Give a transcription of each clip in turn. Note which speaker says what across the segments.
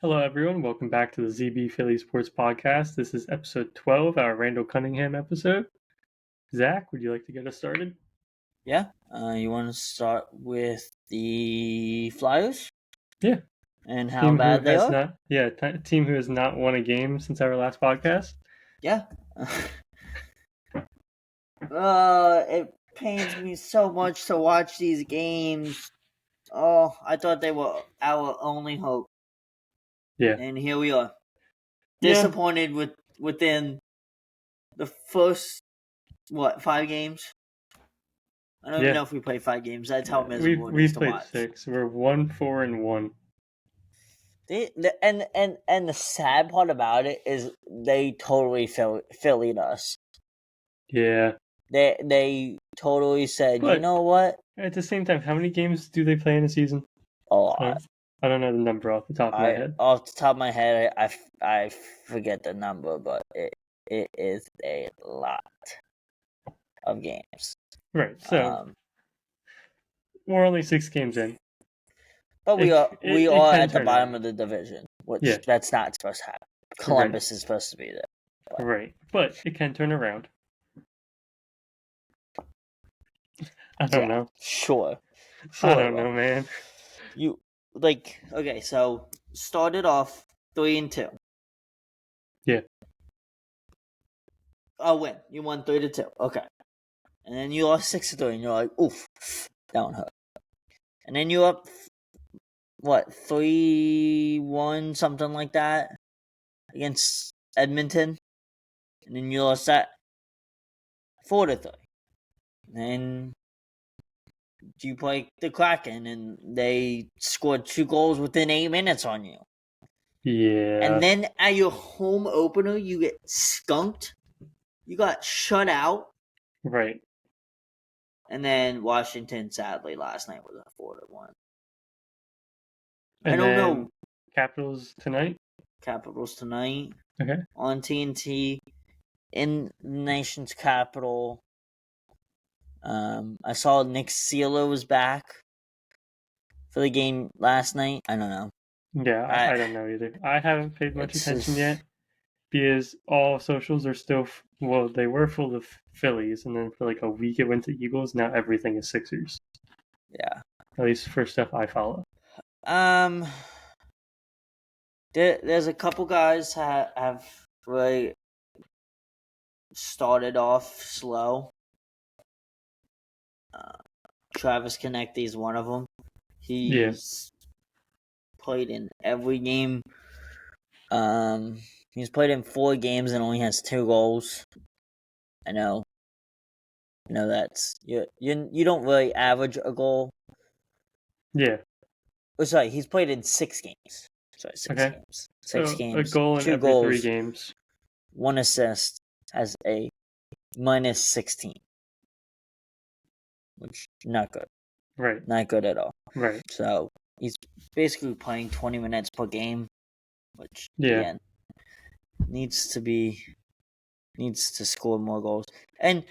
Speaker 1: Hello, everyone. Welcome back to the ZB Philly Sports Podcast. This is episode 12, our Randall Cunningham episode. Zach, would you like to get us started?
Speaker 2: Yeah. You want to start with the Flyers?
Speaker 1: Yeah.
Speaker 2: And how
Speaker 1: Team who
Speaker 2: bad they
Speaker 1: has
Speaker 2: are?
Speaker 1: not, team who has not won a game since our last podcast.
Speaker 2: Yeah. It pains me so much to watch these games. Oh, I thought they were our only hope.
Speaker 1: Yeah.
Speaker 2: And here we are.
Speaker 1: Yeah.
Speaker 2: Disappointed within the first, 5 games? I don't even know if we played 5 games. That's how miserable it
Speaker 1: We
Speaker 2: is to
Speaker 1: played
Speaker 2: watch.
Speaker 1: 6. We're 1-4-1.
Speaker 2: And the sad part about it is they totally Phillied us.
Speaker 1: Yeah.
Speaker 2: They totally said,
Speaker 1: But
Speaker 2: you know what?
Speaker 1: at the same time, how many games do they play in a season?
Speaker 2: A lot.
Speaker 1: I don't know the number off the top of my head.
Speaker 2: Off the top of my head, I forget the number, but it is a lot of games.
Speaker 1: Right. So we're only 6 games in.
Speaker 2: But we are at the bottom
Speaker 1: around
Speaker 2: of the division, which that's not supposed to happen. Columbus is supposed to be there.
Speaker 1: But. Right. But it can turn around. I don't know.
Speaker 2: Sure.
Speaker 1: I don't know, man.
Speaker 2: So started off 3-2.
Speaker 1: Yeah.
Speaker 2: Oh, win. You won 3-2. Okay. And then you lost 6-3, and you're like, oof, that one hurt. And then you up, 3-1, something like that, against Edmonton. And then you lost that 4-3. And then you play the Kraken, and they scored 2 goals within 8 minutes on you.
Speaker 1: Yeah.
Speaker 2: And then at your home opener, you get skunked. You got shut out.
Speaker 1: Right.
Speaker 2: And then Washington, sadly, last night was a 4-1.
Speaker 1: And
Speaker 2: I don't know.
Speaker 1: Capitals tonight?
Speaker 2: Capitals tonight.
Speaker 1: Okay.
Speaker 2: On TNT in the nation's capital. I saw Nick Seeler was back for the game last night. I don't know.
Speaker 1: Yeah, I don't know either. I haven't paid much attention yet because all socials are still, they were full of Phillies, and then for like a week it went to Eagles. Now everything is Sixers.
Speaker 2: Yeah.
Speaker 1: At least for stuff I follow.
Speaker 2: There's a couple guys have really started off slow. Travis Konecny is one of them. He's played in every game. He's played in 4 games and only has 2 goals. I know. That's you don't really average a goal.
Speaker 1: Yeah.
Speaker 2: Oh, sorry, he's played in 6 games. Sorry, 6 games. 6 games.
Speaker 1: A goal in
Speaker 2: 2
Speaker 1: every
Speaker 2: goals,
Speaker 1: 3 games.
Speaker 2: 1 assist as a -16. Which not good.
Speaker 1: Right.
Speaker 2: Not good at all.
Speaker 1: Right.
Speaker 2: So he's basically playing 20 minutes per game, which again needs to score more goals. And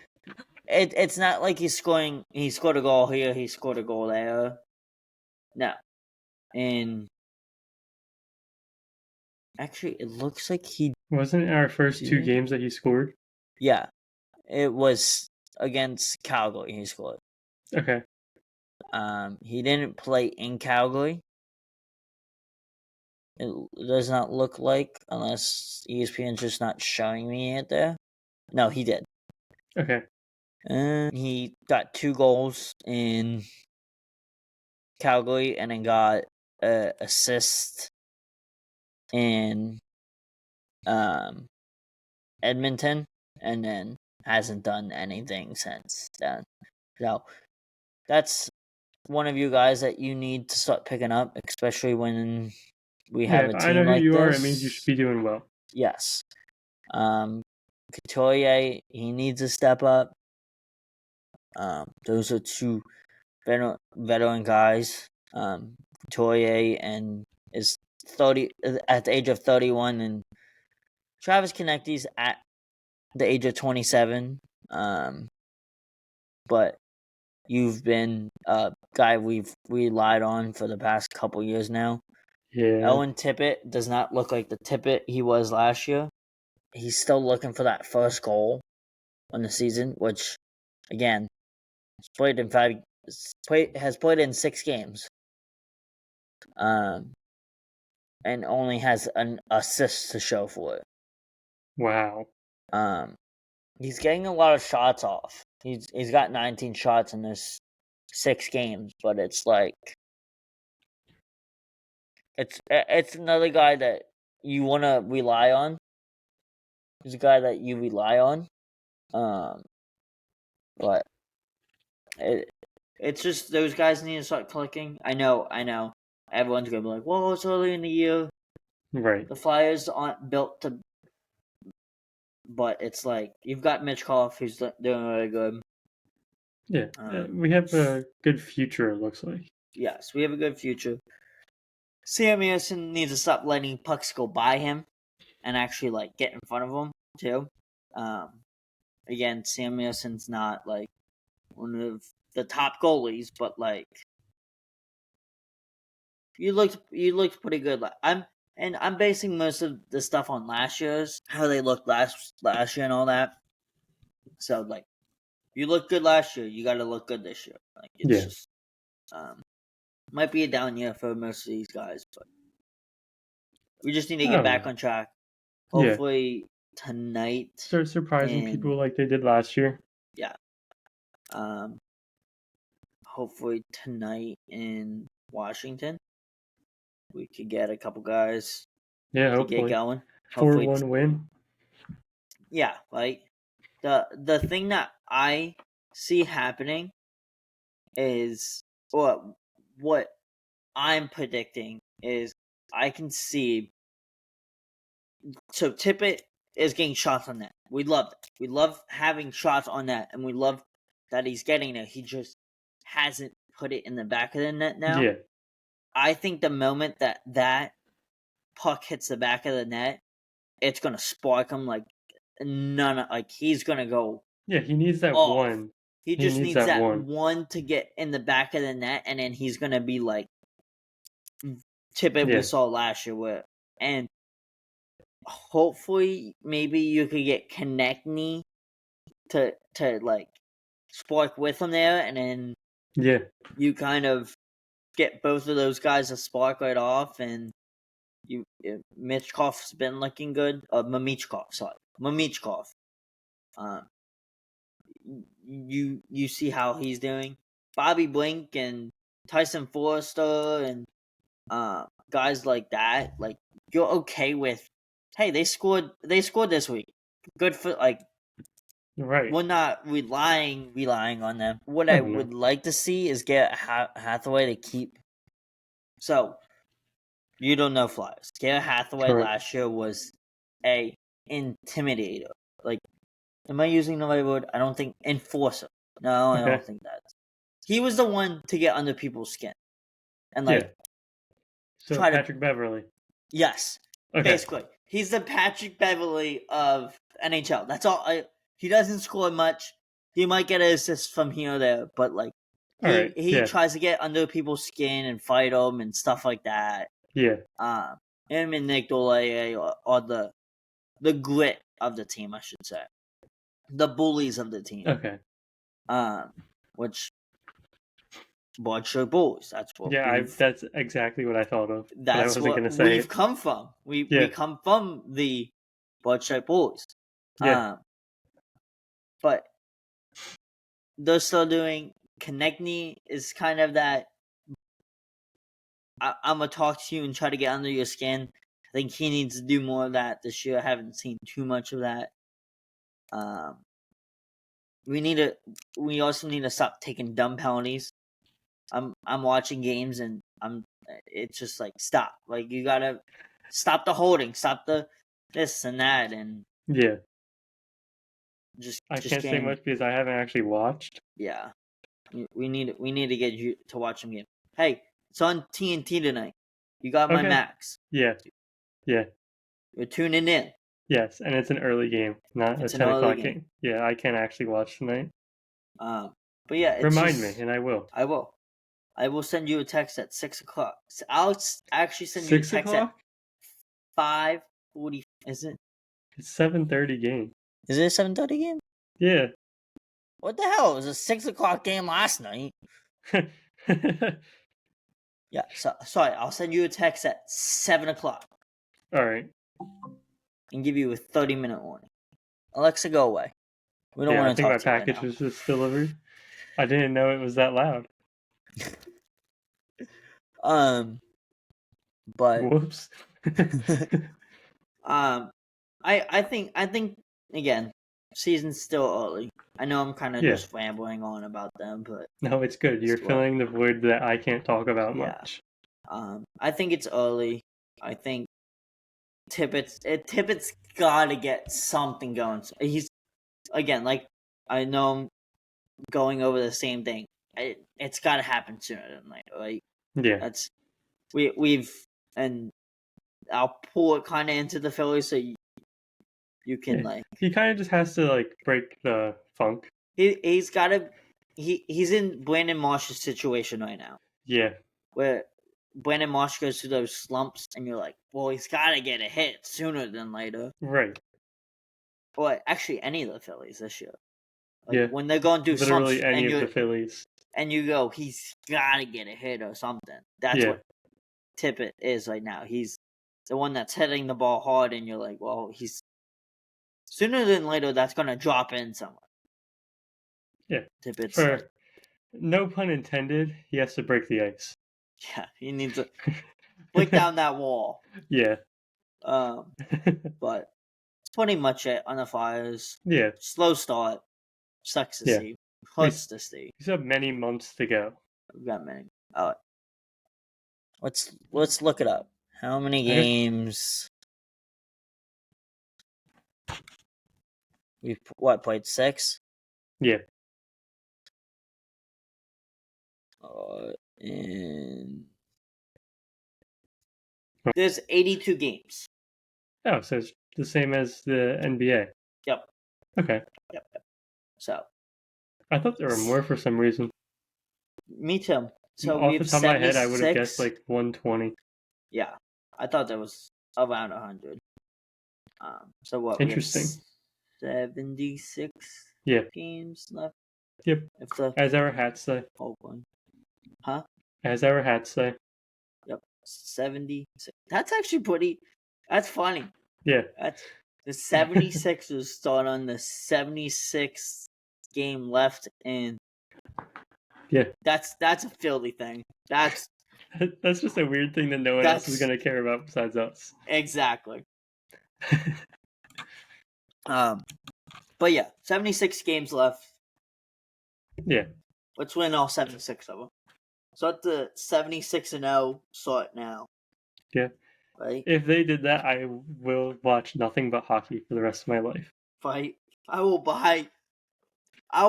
Speaker 2: it's not like he scored a goal here, he scored a goal there. No. And actually it looks like he
Speaker 1: wasn't our first 2 games that he scored?
Speaker 2: Yeah. It was against Calgary he scored.
Speaker 1: Okay.
Speaker 2: He didn't play in Calgary. It does not look like, unless ESPN's just not showing me it there. No, he did.
Speaker 1: Okay.
Speaker 2: And he got 2 goals in Calgary, and then got an assist in Edmonton, and then hasn't done anything since then. So that's one of you guys that you need to start picking up, especially when we have a team like this.
Speaker 1: I know who you are. It means you should be doing well.
Speaker 2: Yes. Couturier, he needs to step up. Those are 2 veteran guys. Couturier and is 30 at the age of 31, and Travis Konecny's at the age of 27. But you've been a guy we've relied on for the past couple years now.
Speaker 1: Yeah.
Speaker 2: Owen Tippett does not look like the Tippett he was last year. He's still looking for that first goal on the season, which, again, has played in 6 games, and only has an assist to show for it.
Speaker 1: Wow.
Speaker 2: He's getting a lot of shots off. He's got 19 shots in this 6 games, but it's like it's another guy that you want to rely on. He's a guy that you rely on. But it's just those guys need to start clicking. I know. Everyone's gonna be like, "Well, it's early in the year.
Speaker 1: Right.
Speaker 2: The Flyers aren't built to." But it's like you've got Mitchkov, who's doing really good.
Speaker 1: Yeah, we have a good future. It looks like.
Speaker 2: Yes, we have a good future. Sam Anderson needs to stop letting pucks go by him, and actually like get in front of him too. Again, Sam Anderson's not like one of the top goalies, but like you looked pretty good. I'm basing most of the stuff on last year's, how they looked last year and all that. So like, you looked good last year, you got to look good this year. Like it's just might be a down year for most of these guys, but we just need to get back on track. Hopefully tonight.
Speaker 1: Start surprising people like they did last year.
Speaker 2: Yeah. Hopefully tonight in Washington, we could get a couple guys.
Speaker 1: Yeah, hopefully.
Speaker 2: Get going.
Speaker 1: 4-1 win.
Speaker 2: Yeah, like the thing that I see happening is, or what I'm predicting is, I can see. So Tippett is getting shots on that. We love it. We love having shots on that, and we love that he's getting it. He just hasn't put it in the back of the net now.
Speaker 1: Yeah.
Speaker 2: I think the moment that puck hits the back of the net, it's gonna spark him like he's gonna go.
Speaker 1: Yeah, he needs that one.
Speaker 2: He just needs that one to get in the back of the net, and then he's gonna be like Tippett we saw last year, and hopefully maybe you could get Konechny to like spark with him there, and then you kind of get both of those guys to spark right off, and Michkov's been looking good. Mamichkov. You see how he's doing. Bobby Blink and Tyson Forster and guys like that. Like, you're okay with, hey, they scored this week. Good for like.
Speaker 1: Right.
Speaker 2: We're not relying on them. What I would like to see is get Hathaway to keep. So, you don't know Flyers. Garrett Hathaway last year was a intimidator. Like, am I using the right word? I don't think enforcer. No, I don't think that. He was the one to get under people's skin, and like.
Speaker 1: So Patrick Beverley.
Speaker 2: Yes, basically, he's the Patrick Beverley of NHL. That's all. He doesn't score much. He might get an assist from here or there, but like he tries to get under people's skin and fight them and stuff like that.
Speaker 1: Yeah.
Speaker 2: Him and Nick Dolay are the grit of the team, I should say. The bullies of the team.
Speaker 1: Okay.
Speaker 2: Which bloodshot bullies. That's what.
Speaker 1: Yeah, that's exactly what I thought of.
Speaker 2: That's what we've come from. We come from the bloodshot bullies.
Speaker 1: Yeah.
Speaker 2: But they're still doing. Konechny is kind of that. I'm gonna talk to you and try to get under your skin. I think he needs to do more of that this year. I haven't seen too much of that. We also need to stop taking dumb penalties. I'm watching games and it's just like, stop. Like, you gotta stop the holding, stop the this and that, and
Speaker 1: I can't say much because I haven't actually watched.
Speaker 2: Yeah, we need to get you to watch some game. Hey, it's on TNT tonight. You got my Max.
Speaker 1: Yeah.
Speaker 2: You're tuning in.
Speaker 1: Yes, and it's an early game, not a 10 o'clock game. Yeah, I can't actually watch tonight.
Speaker 2: But yeah,
Speaker 1: remind me, and I will.
Speaker 2: I will send you a text at 6 o'clock. I'll actually send you a
Speaker 1: 6
Speaker 2: text
Speaker 1: o'clock?
Speaker 2: at 5:40. Is it?
Speaker 1: It's 7:30 game.
Speaker 2: Is it a 7:30 game?
Speaker 1: Yeah.
Speaker 2: What the hell? It was a 6 o'clock game last night. Yeah, sorry. I'll send you a text at 7 o'clock.
Speaker 1: All right.
Speaker 2: And give you a 30-minute warning. Alexa, go away. We don't want to talk to you
Speaker 1: I think my package was just delivered. I didn't know it was that loud.
Speaker 2: But
Speaker 1: whoops.
Speaker 2: I think again, season's still early. I know I'm kind of just rambling on about them, but
Speaker 1: no, it's good. You're filling the void that I can't talk about much.
Speaker 2: I think it's early. I think Tippett's got to get something going. He's again, like I know I'm going over the same thing. It's got to happen sooner than later. Like that's we've and I'll pull it kind of into the Phillies so you can like.
Speaker 1: He kind of just has to like break the funk.
Speaker 2: He's got to. He's in Brandon Marsh's situation right now.
Speaker 1: Yeah.
Speaker 2: Where Brandon Marsh goes through those slumps, and you're like, well, he's got to get a hit sooner than later.
Speaker 1: Right.
Speaker 2: Or actually, any of the Phillies this year. Like, when they're going through
Speaker 1: literally
Speaker 2: slumps,
Speaker 1: any of the Phillies.
Speaker 2: And you go, he's got to get a hit or something. That's what Tippett is right now. He's the one that's hitting the ball hard, and you're like, well, he's sooner than later that's going to drop in somewhere.
Speaker 1: Yeah.
Speaker 2: Tippett's
Speaker 1: no pun intended, he has to break the ice.
Speaker 2: Yeah, he needs to break down that wall.
Speaker 1: Yeah.
Speaker 2: But it's pretty much it on the Flyers.
Speaker 1: Yeah.
Speaker 2: Slow start. Sucks to see. Hurts to see.
Speaker 1: We still have many months to go.
Speaker 2: We've got many. All right. Let's look it up. How many games? We've played 6?
Speaker 1: Yeah.
Speaker 2: And there's 82 games.
Speaker 1: Oh, so it's the same as the NBA.
Speaker 2: Yep.
Speaker 1: Okay.
Speaker 2: Yep. So
Speaker 1: I thought there were more for some reason.
Speaker 2: Me too. So
Speaker 1: off the top of my head, I would have guessed like 120.
Speaker 2: Yeah, I thought there was around 100. So what?
Speaker 1: Interesting.
Speaker 2: 76 games left.
Speaker 1: Yep. As our hats say.
Speaker 2: Oakland. Huh?
Speaker 1: As our hats say.
Speaker 2: Yep. 76. That's actually pretty. That's funny.
Speaker 1: Yeah.
Speaker 2: That's the 76ers start on the 76th game left, and that's a Philly thing. That's
Speaker 1: just a weird thing that no one else is going to care about besides us.
Speaker 2: Exactly. But yeah, 76 games left.
Speaker 1: Yeah.
Speaker 2: Let's win all 76 of them. So at the 76-0 sort now.
Speaker 1: Yeah.
Speaker 2: Right?
Speaker 1: If they did that, I will watch nothing but hockey for the rest of my life.
Speaker 2: Right? I'll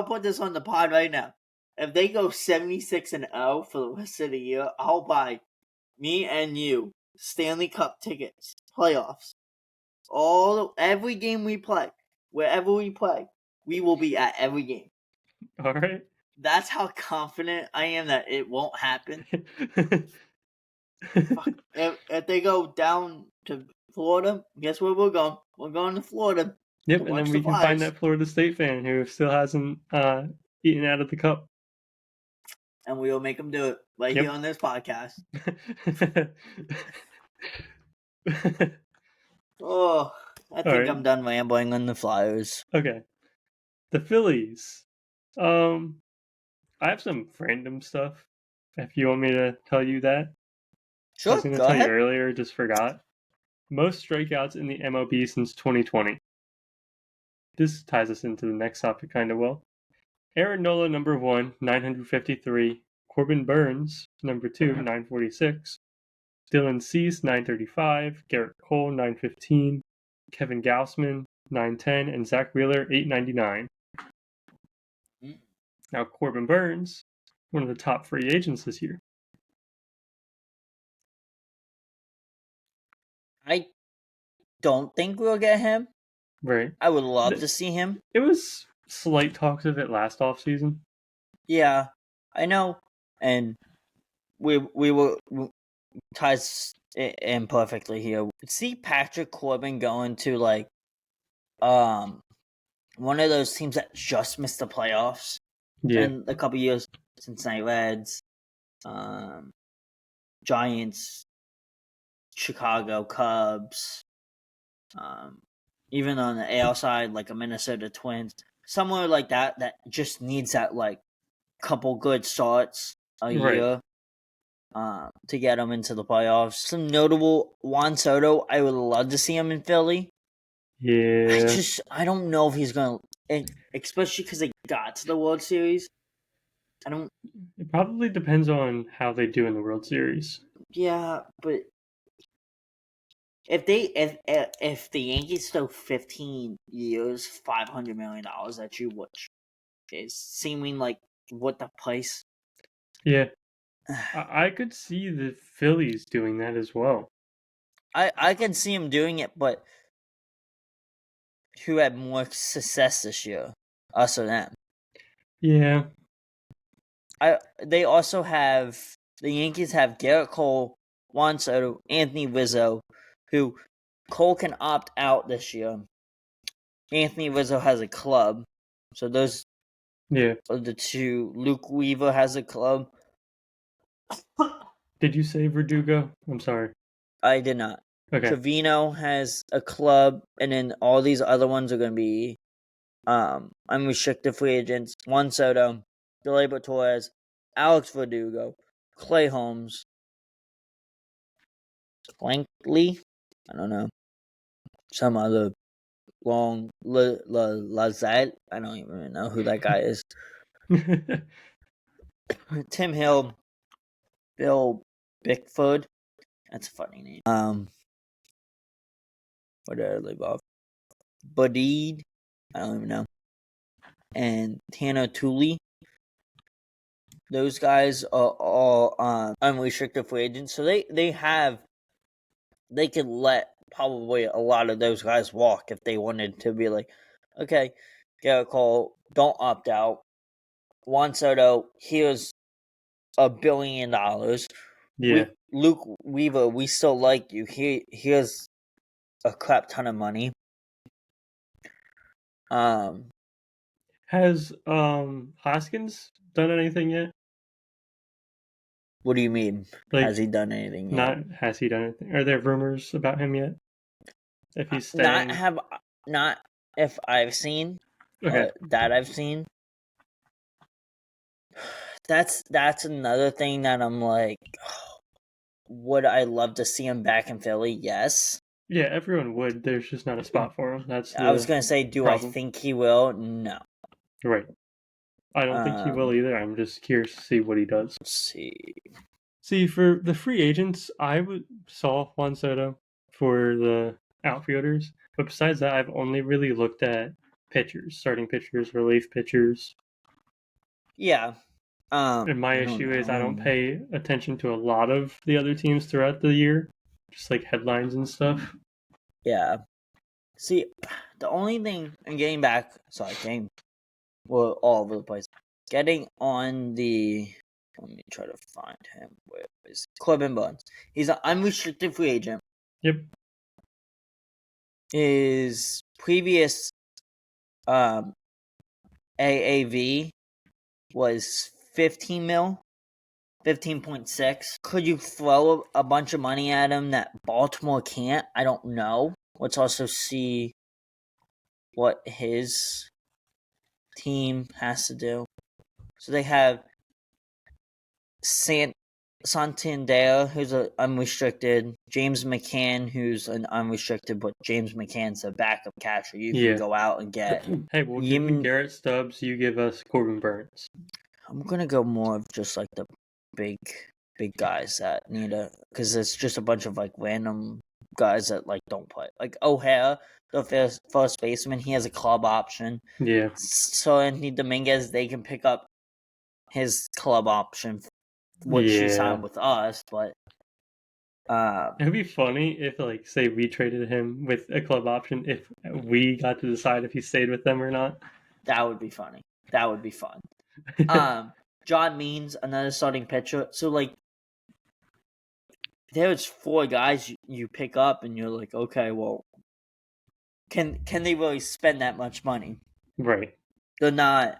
Speaker 2: put this on the pod right now. If they go 76-0 for the rest of the year, I'll buy me and you Stanley Cup tickets, playoffs. Every game we play, wherever we play, we will be at every game.
Speaker 1: All right.
Speaker 2: That's how confident I am that it won't happen. If they go down to Florida, guess where we're going? We're going to Florida.
Speaker 1: Yep, and then we can find that Florida State fan who still hasn't eaten out of the cup.
Speaker 2: And we will make them do it here on this podcast. I think I'm done rambling on the Flyers.
Speaker 1: Okay. The Phillies. I have some random stuff. If you want me to tell you that.
Speaker 2: Sure,
Speaker 1: I was going to tell you earlier, just forgot. Most strikeouts in the MLB since 2020. This ties us into the next topic kind of well. Aaron Nola, number 1, 953. Corbin Burns, number 2, 946. Dylan Cease, 935. Garrett Cole, 915. Kevin Gausman, 910. And Zach Wheeler, 899. Now, Corbin Burns, one of the top free agents this year.
Speaker 2: I don't think we'll get him.
Speaker 1: Right.
Speaker 2: I would love to see him.
Speaker 1: It was slight talks of it last offseason.
Speaker 2: Yeah, I know. And we were ties in perfectly here. See Patrick Corbin going to like one of those teams that just missed the playoffs in a couple years. Cincinnati Reds, Giants, Chicago Cubs, even on the AL side, like a Minnesota Twins, somewhere like that just needs that like couple good starts a year to get them into the playoffs. Some notable Juan Soto, I would love to see him in Philly.
Speaker 1: Yeah.
Speaker 2: I don't know if he's going to, especially because they got to the World Series.
Speaker 1: It probably depends on how they do in the World Series.
Speaker 2: Yeah, but if the Yankees throw 15 years, $500 million at you, which is seeming like what the price.
Speaker 1: Yeah, I could see the Phillies doing that as well.
Speaker 2: I can see him doing it, but who had more success this year, us or them?
Speaker 1: Yeah.
Speaker 2: They also have the Yankees have Garrett Cole, Juan Soto, Anthony Rizzo, who Cole can opt out this year. Anthony Rizzo has a club, so those are the two. Luke Weaver has a club.
Speaker 1: Did you say Verdugo? I'm sorry.
Speaker 2: I did not. Okay. Trevino has a club, and then all these other ones are going to be unrestricted free agents. Juan Soto, Gleyber Torres, Alex Verdugo, Clay Holmes, Blankley, I don't know, some other long Lazette. I don't even know who that guy is. Tim Hill, Bill Bickford. That's a funny name. What did I leave off? Budid. I don't even know. And Tanner Tooley. Those guys are all unrestricted free agents, so they could let probably a lot of those guys walk if they wanted to be like, okay, Garrett Cole, don't opt out. Juan Soto, here's $1 billion.
Speaker 1: Yeah.
Speaker 2: Luke Weaver, we still like you. Here's a crap ton of money.
Speaker 1: Has Hoskins done anything yet?
Speaker 2: What do you mean? Like, has he done anything yet?
Speaker 1: Has he done anything? Are there rumors about him yet? If he's staying?
Speaker 2: Not if I've seen. Okay. That I've seen. That's another thing that I'm like, would I love to see him back in Philly? Yes.
Speaker 1: Yeah, everyone would. There's just not a spot for him.
Speaker 2: I was gonna say, do problem. I think he will? No.
Speaker 1: Right. I don't think he will either. I'm just curious to see what he does.
Speaker 2: Let's
Speaker 1: see, for the free agents, I saw Juan Soto for the outfielders, but besides that, I've only really looked at pitchers, starting pitchers, relief pitchers.
Speaker 2: Yeah.
Speaker 1: And my issue is I don't pay attention to a lot of the other teams throughout the year, just like headlines and stuff.
Speaker 2: Yeah. See, the only thing, and getting back, well, all over the place. Getting on the, let me try to find him. Where is Corbin Burnes? He's an unrestricted free agent.
Speaker 1: Yep.
Speaker 2: His previous AAV was 15 mil, 15.6. Could you throw a bunch of money at him that Baltimore can't? I don't know. Let's also see what his team has to do. So they have Santander, who's an unrestricted, James McCann, who's an unrestricted, but James McCann's a backup catcher. You can go out and get.
Speaker 1: Hey, we'll give you Garrett Stubbs. You give us Corbin Burnes.
Speaker 2: I'm gonna go more of just like the big guys that need because it's just a bunch of like random guys that like don't play. Like O'Hara, the first baseman, he has a club option.
Speaker 1: Yeah.
Speaker 2: So Anthony Dominguez, they can pick up his club option, which he signed with us. But
Speaker 1: it'd be funny if, like, say we traded him with a club option, if we got to decide if he stayed with them or not.
Speaker 2: That would be funny. That would be fun. John Means, another starting pitcher. So like, there's 4 guys you pick up, and you're like, okay, well, can they really spend that much money?
Speaker 1: Right.
Speaker 2: They're not.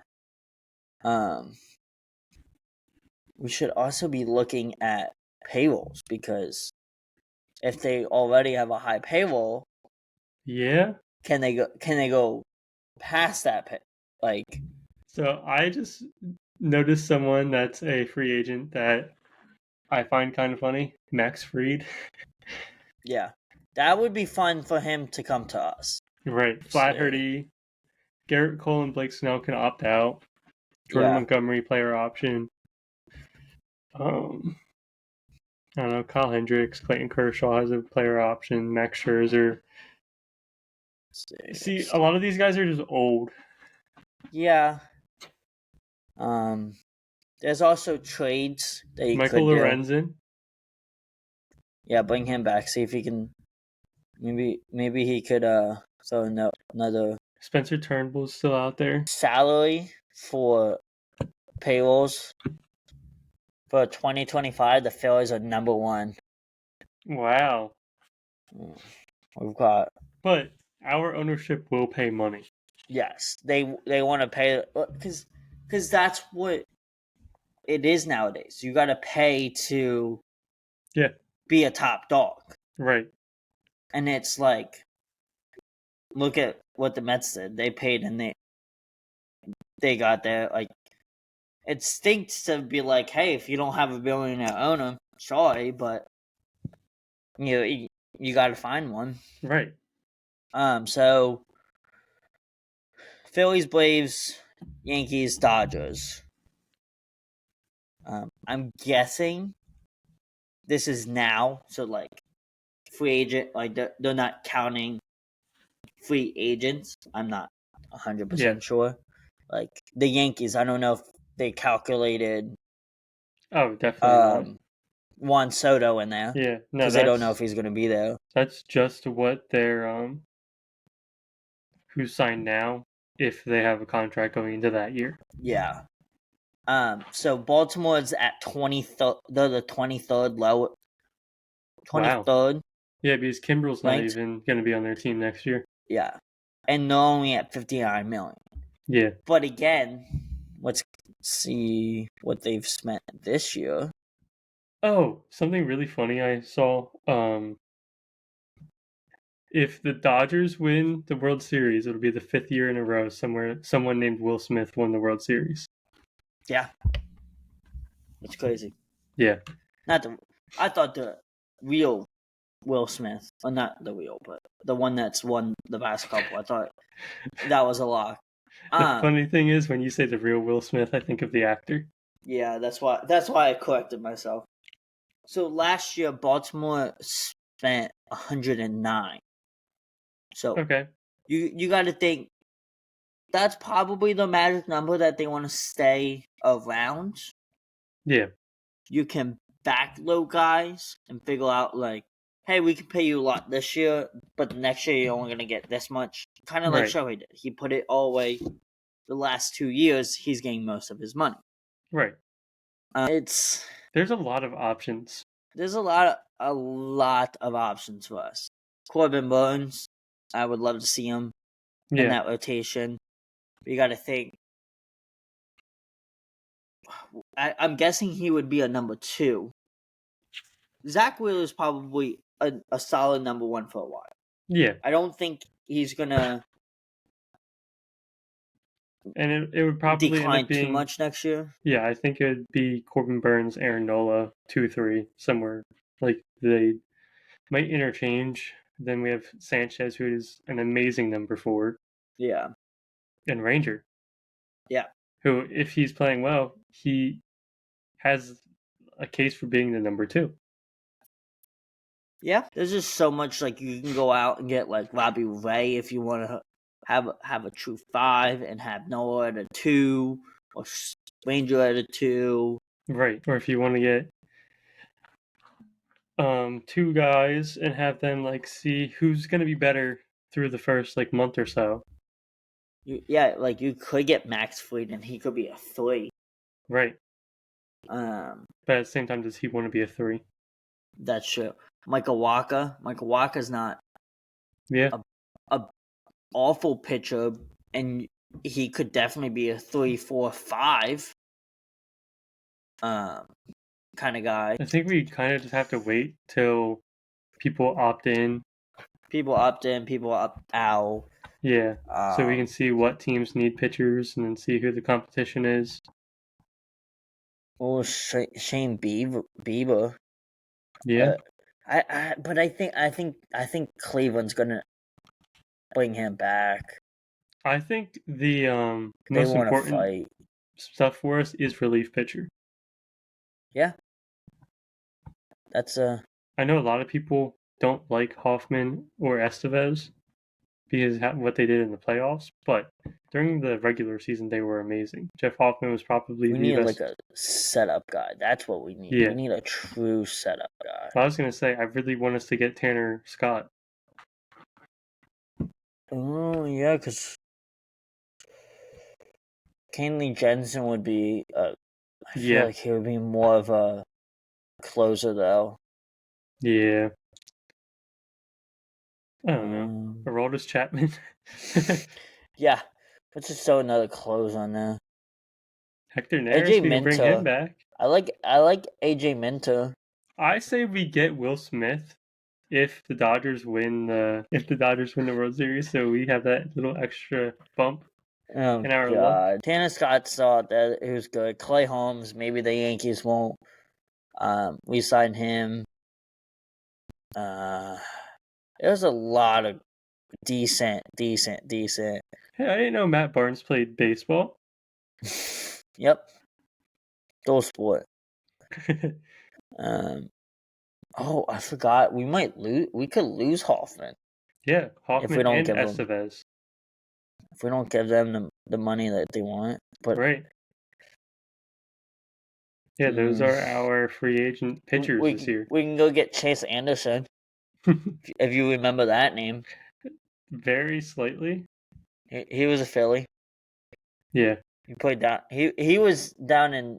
Speaker 2: We should also be looking at payrolls, because if they already have a high payroll,
Speaker 1: Yeah.
Speaker 2: can they go past that like?
Speaker 1: So I just noticed someone that's a free agent that I find kind of funny, Max Fried.
Speaker 2: Yeah, that would be fun for him to come to us.
Speaker 1: Right. Flaherty, Garrett Cole, and Blake Snell can opt out. Jordan Montgomery player option. I don't know, Kyle Hendricks, Clayton Kershaw has a player option, Max Scherzer. See, a lot of these guys are just old.
Speaker 2: Yeah. There's also trades that you
Speaker 1: Michael
Speaker 2: could
Speaker 1: Lorenzen.
Speaker 2: do. Yeah, bring him back. See if he can. Maybe he could throw another.
Speaker 1: Spencer Turnbull's still out there.
Speaker 2: Salary for payrolls for 2025. The Phillies are number 1.
Speaker 1: Wow.
Speaker 2: We've got.
Speaker 1: But our ownership will pay money.
Speaker 2: Yes, they want to pay, because that's what it is nowadays. You got to pay to be a top dog.
Speaker 1: Right.
Speaker 2: And it's like, look at what the Mets did. They paid, and they got there. Like, it stinks to be like, hey, if you don't have a billionaire owner, sorry, but you got to find one.
Speaker 1: Right.
Speaker 2: So Phillies, Braves, Yankees, Dodgers. I'm guessing this is now, so like free agent, like they're not counting free agents. I'm not 100% sure. Like the Yankees, I don't know if they calculated.
Speaker 1: Oh, definitely.
Speaker 2: Juan Soto in there.
Speaker 1: Yeah, no,
Speaker 2: because they don't know if he's going to be there.
Speaker 1: That's just what they're who signed now, if they have a contract going into that year.
Speaker 2: Yeah. So Baltimore's at 23rd. They're the 23rd low. 23rd.
Speaker 1: Wow. Yeah, because Kimbrel's not even going to be on their team next year.
Speaker 2: Yeah. And they're only at $59 million.
Speaker 1: Yeah.
Speaker 2: But again, let's see what they've spent this year.
Speaker 1: Oh, something really funny I saw. If the Dodgers win the World Series, it'll be the 5th year in a row someone named Will Smith won the World Series.
Speaker 2: Yeah. It's crazy.
Speaker 1: Yeah.
Speaker 2: I thought the real Will Smith, or not the real, but the one that's won the past couple, I thought that was a lock.
Speaker 1: The funny thing is, when you say the real Will Smith, I think of the actor.
Speaker 2: Yeah, that's why I corrected myself. So last year, Baltimore spent 109. So
Speaker 1: okay,
Speaker 2: you got to think that's probably the magic number that they want to stay around.
Speaker 1: Yeah,
Speaker 2: you can backload guys and figure out like, hey, we can pay you a lot this year, but the next year you're only gonna get this much. Kind of like Shohei did. He put it all away. The last 2 years, he's getting most of his money.
Speaker 1: Right.
Speaker 2: There's
Speaker 1: a lot of options.
Speaker 2: There's a lot of options for us. Corbin Burns, I would love to see him in that rotation. You got to think. I'm guessing he would be a number 2. Zach Wheeler is probably a solid number 1 for a while.
Speaker 1: Yeah.
Speaker 2: I don't think he's gonna.
Speaker 1: And it would probably
Speaker 2: decline
Speaker 1: end up being
Speaker 2: too much next year.
Speaker 1: Yeah, I think it would be Corbin Burns, Aaron Nola, 2-3, somewhere. Like they might interchange. Then we have Sanchez, who is an amazing number 4.
Speaker 2: Yeah.
Speaker 1: And Ranger.
Speaker 2: Yeah.
Speaker 1: Who, if he's playing well, he has a case for being the number 2.
Speaker 2: Yeah, there's just so much, like, you can go out and get like Robbie Ray if you want to have a true 5 and have Noah at a 2 or Ranger at a 2.
Speaker 1: Right. Or if you want to get 2 guys and have them like see who's going to be better through the first like month or so.
Speaker 2: Like you could get Max Fried and he could be a 3.
Speaker 1: Right.
Speaker 2: But
Speaker 1: at the same time, does he want to be a 3?
Speaker 2: That's true. Michael Walker's not a awful pitcher, and he could definitely be a 3, 4, 5 kind of guy.
Speaker 1: I think we kind of just have to wait till people opt in.
Speaker 2: People opt in, people opt out.
Speaker 1: Yeah, so we can see what teams need pitchers and then see who the competition is.
Speaker 2: Or Shane Bieber.
Speaker 1: Yeah.
Speaker 2: But I think Cleveland's gonna bring him back.
Speaker 1: I think the most important stuff for us is relief pitcher.
Speaker 2: Yeah. That's
Speaker 1: I know a lot of people don't like Hoffman or Estevez because what they did in the playoffs, but during the regular season they were amazing. Jeff Hoffman was probably
Speaker 2: we
Speaker 1: the
Speaker 2: need
Speaker 1: best.
Speaker 2: like a setup guy. That's what we need.
Speaker 1: Yeah.
Speaker 2: We need a true setup guy.
Speaker 1: I was gonna say I really want us to get Tanner Scott.
Speaker 2: Oh yeah, because Kenley Jensen would be. I feel like he would be more of a closer though.
Speaker 1: Yeah. I don't know. Aroldis Chapman.
Speaker 2: Yeah. Let's just throw another close on there.
Speaker 1: Hector Neris, we can bring him back.
Speaker 2: I like AJ Minter.
Speaker 1: I say we get Will Smith if the Dodgers win the World Series, so we have that little extra bump in our luck.
Speaker 2: Tanner Scott thought that it was good. Clay Holmes, maybe the Yankees won't re-sign him. There's a lot of decent. Hey,
Speaker 1: I didn't know Matt Barnes played baseball.
Speaker 2: Yep. Dual sport. Oh, I forgot. We could lose Hoffman.
Speaker 1: Yeah, Hoffman
Speaker 2: if we don't
Speaker 1: and Estevez.
Speaker 2: If we don't give them the money that they want. But
Speaker 1: right. Yeah, those are our free agent pitchers this year.
Speaker 2: We can go get Chase Anderson. If you remember that name.
Speaker 1: Very slightly.
Speaker 2: He was a Philly.
Speaker 1: Yeah.
Speaker 2: He played down. He was down in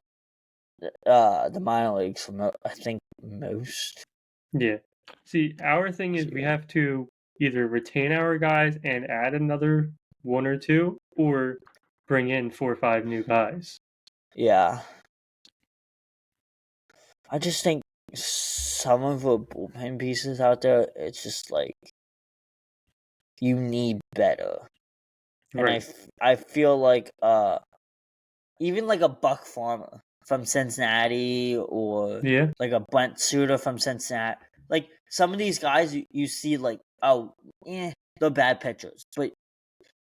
Speaker 2: the minor leagues for I think most.
Speaker 1: Yeah. See, our thing is we have to either retain our guys and add another 1 or 2, or bring in 4 or 5 new guys.
Speaker 2: Yeah. I just think some of the bullpen pieces out there, it's just like you need better. Right. And I feel like even like a Buck Farmer from Cincinnati or like a Brent Suter from Cincinnati. Like some of these guys you see like, they're bad pitchers. But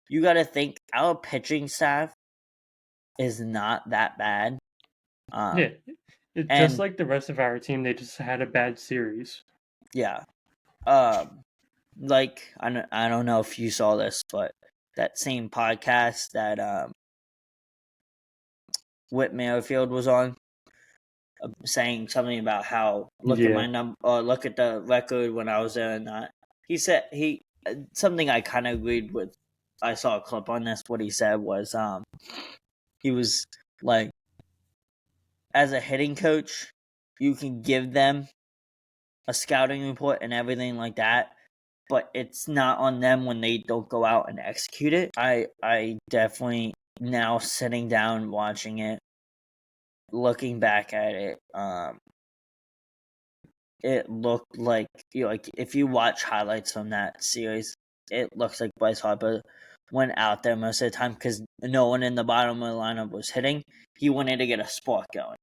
Speaker 2: you got to think our pitching staff is not that bad.
Speaker 1: It's just like the rest of our team. They just had a bad series.
Speaker 2: Yeah. Like I don't know if you saw this, but that same podcast that Whit Merrifield was on, saying something about how look at my number, or look at the record when I was there and that. He said something I kind of agreed with. I saw a clip on this. What he said was he was like, as a hitting coach, you can give them a scouting report and everything like that, but it's not on them when they don't go out and execute it. I definitely, now sitting down watching it, looking back at it, it looked like, like if you watch highlights from that series, it looks like Bryce Harper went out there most of the time because no one in the bottom of the lineup was hitting. He wanted to get a spark going.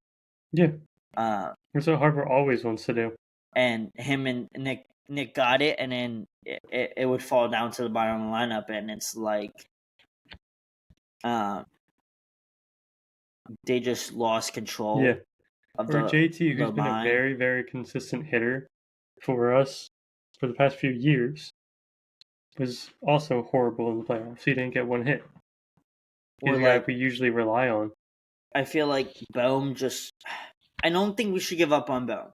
Speaker 1: Yeah. That's what Harper always wants to do.
Speaker 2: And him and Nick got it, and then it would fall down to the bottom of the lineup, and it's like they just lost control.
Speaker 1: Yeah. JT, who's been a very, very consistent hitter for us for the past few years, was also horrible in the playoffs. He didn't get one hit. He's the guy we usually rely on.
Speaker 2: I feel like Bohm I don't think we should give up on Bohm.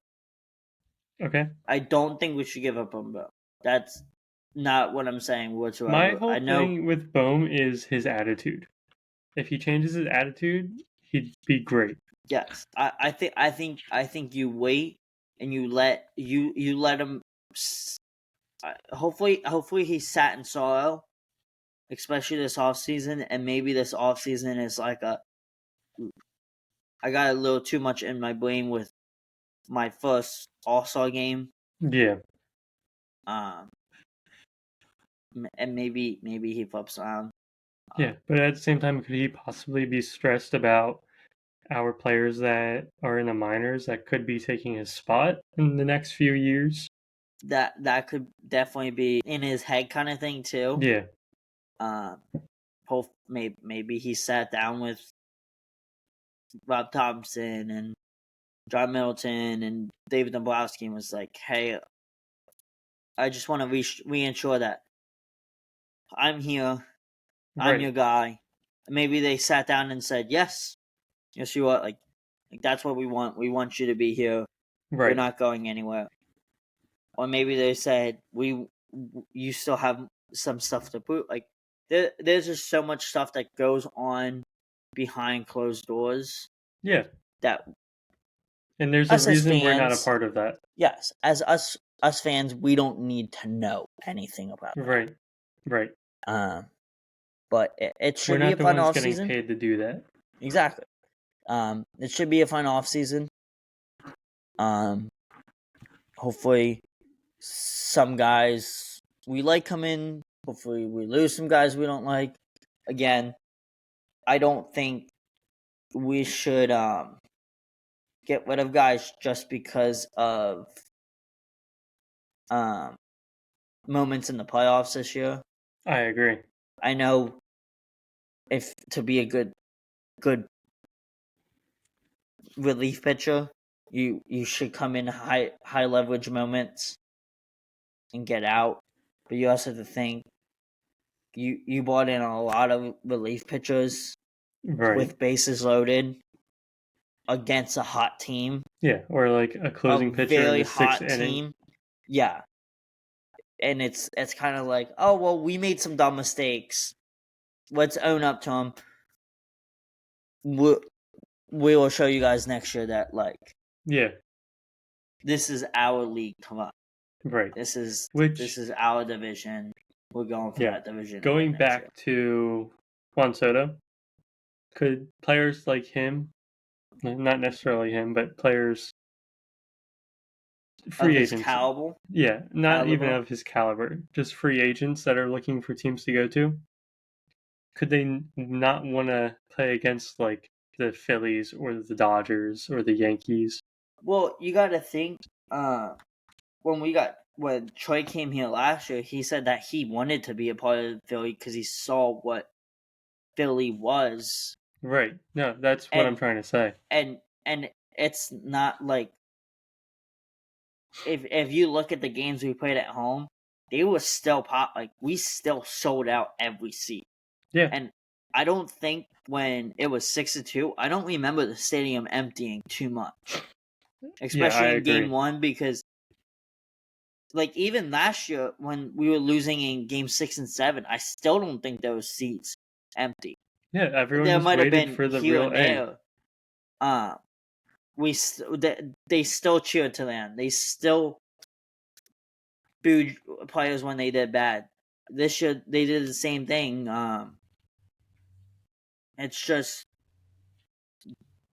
Speaker 1: Okay.
Speaker 2: I don't think we should give up on Bohm. That's not what I'm saying whatsoever.
Speaker 1: My whole thing with Bohm is his attitude. If he changes his attitude, he'd be great.
Speaker 2: Yes, I think you wait and you let him. Hopefully he sat in sorrow, especially this offseason, and maybe this offseason is like I got a little too much in my brain with my first All-Star game.
Speaker 1: Yeah.
Speaker 2: And maybe he flips around.
Speaker 1: Yeah, but at the same time, could he possibly be stressed about our players that are in the minors that could be taking his spot in the next few years?
Speaker 2: That could definitely be in his head kind of thing too.
Speaker 1: Yeah.
Speaker 2: Maybe he sat down with Rob Thompson and John Middleton and David Dombrowski and was like, "Hey, I just want to reassure that I'm here. I'm your guy." Maybe they sat down and said, "Yes, you are. Like that's what we want. We want you to be here.
Speaker 1: Right.
Speaker 2: We're not going anywhere." Or maybe they said, "You still have some stuff to prove." Like there's just so much stuff that goes on behind closed doors.
Speaker 1: Yeah. And there's a reason fans, we're not a part of that.
Speaker 2: Yes, as us fans, we don't need to know anything about that.
Speaker 1: Right.
Speaker 2: But it should be a fun off season.
Speaker 1: We're not the ones getting paid to do that.
Speaker 2: Exactly. It should be a fun off season. Hopefully, some guys we like come in. Hopefully, we lose some guys we don't like. Again, I don't think we should get rid of guys just because of moments in the playoffs this year.
Speaker 1: I agree.
Speaker 2: I know if to be a good relief pitcher, you should come in high leverage moments and get out. But you also have to think you brought in a lot of relief pitchers with bases loaded against a hot team.
Speaker 1: Yeah, or like a closing pitcher
Speaker 2: very
Speaker 1: in the
Speaker 2: hot
Speaker 1: sixth inning.
Speaker 2: Team. Yeah. And it's kind of like, oh well, we made some dumb mistakes. Let's own up to them. We will show you guys next year that this is our league. Come on,
Speaker 1: right?
Speaker 2: This is our division. We're going for that division.
Speaker 1: Going back to Juan Soto, could players like him, not necessarily him, but players, free agents,
Speaker 2: caliber?
Speaker 1: Yeah, not even of his caliber, just free agents that are looking for teams to go to. Could they not want to play against like the Phillies or the Dodgers or the Yankees?
Speaker 2: Well, you got to think. When Troy came here last year, he said that he wanted to be a part of Philly because he saw what Philly was.
Speaker 1: Right. No, that's what I'm trying to say.
Speaker 2: And it's not like if you look at the games we played at home, they were still we still sold out every seat.
Speaker 1: Yeah.
Speaker 2: And I don't think when it was 6-2, I don't remember the stadium emptying too much. Especially in game 1, because even last year when we were losing in game 6 and 7, I still don't think there was seats empty.
Speaker 1: Yeah, everyone there might have been for the real end.
Speaker 2: They still cheered to them. They still booed players when they did bad. This year they did the same thing. It's just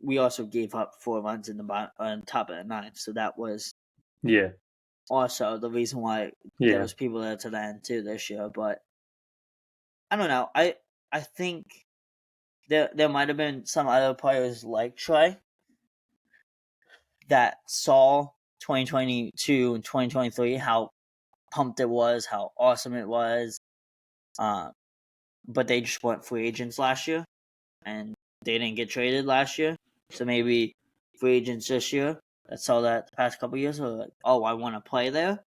Speaker 2: we also gave up 4 runs on top of the 9th, so that was also the reason why there was people there to the end too this year. But I don't know. I think there might have been some other players like Troy that saw 2022 and 2023 how pumped it was, how awesome it was. But they just weren't free agents last year, and they didn't get traded last year. So maybe free agents this year that saw that the past couple of years are like, oh, I want to play there.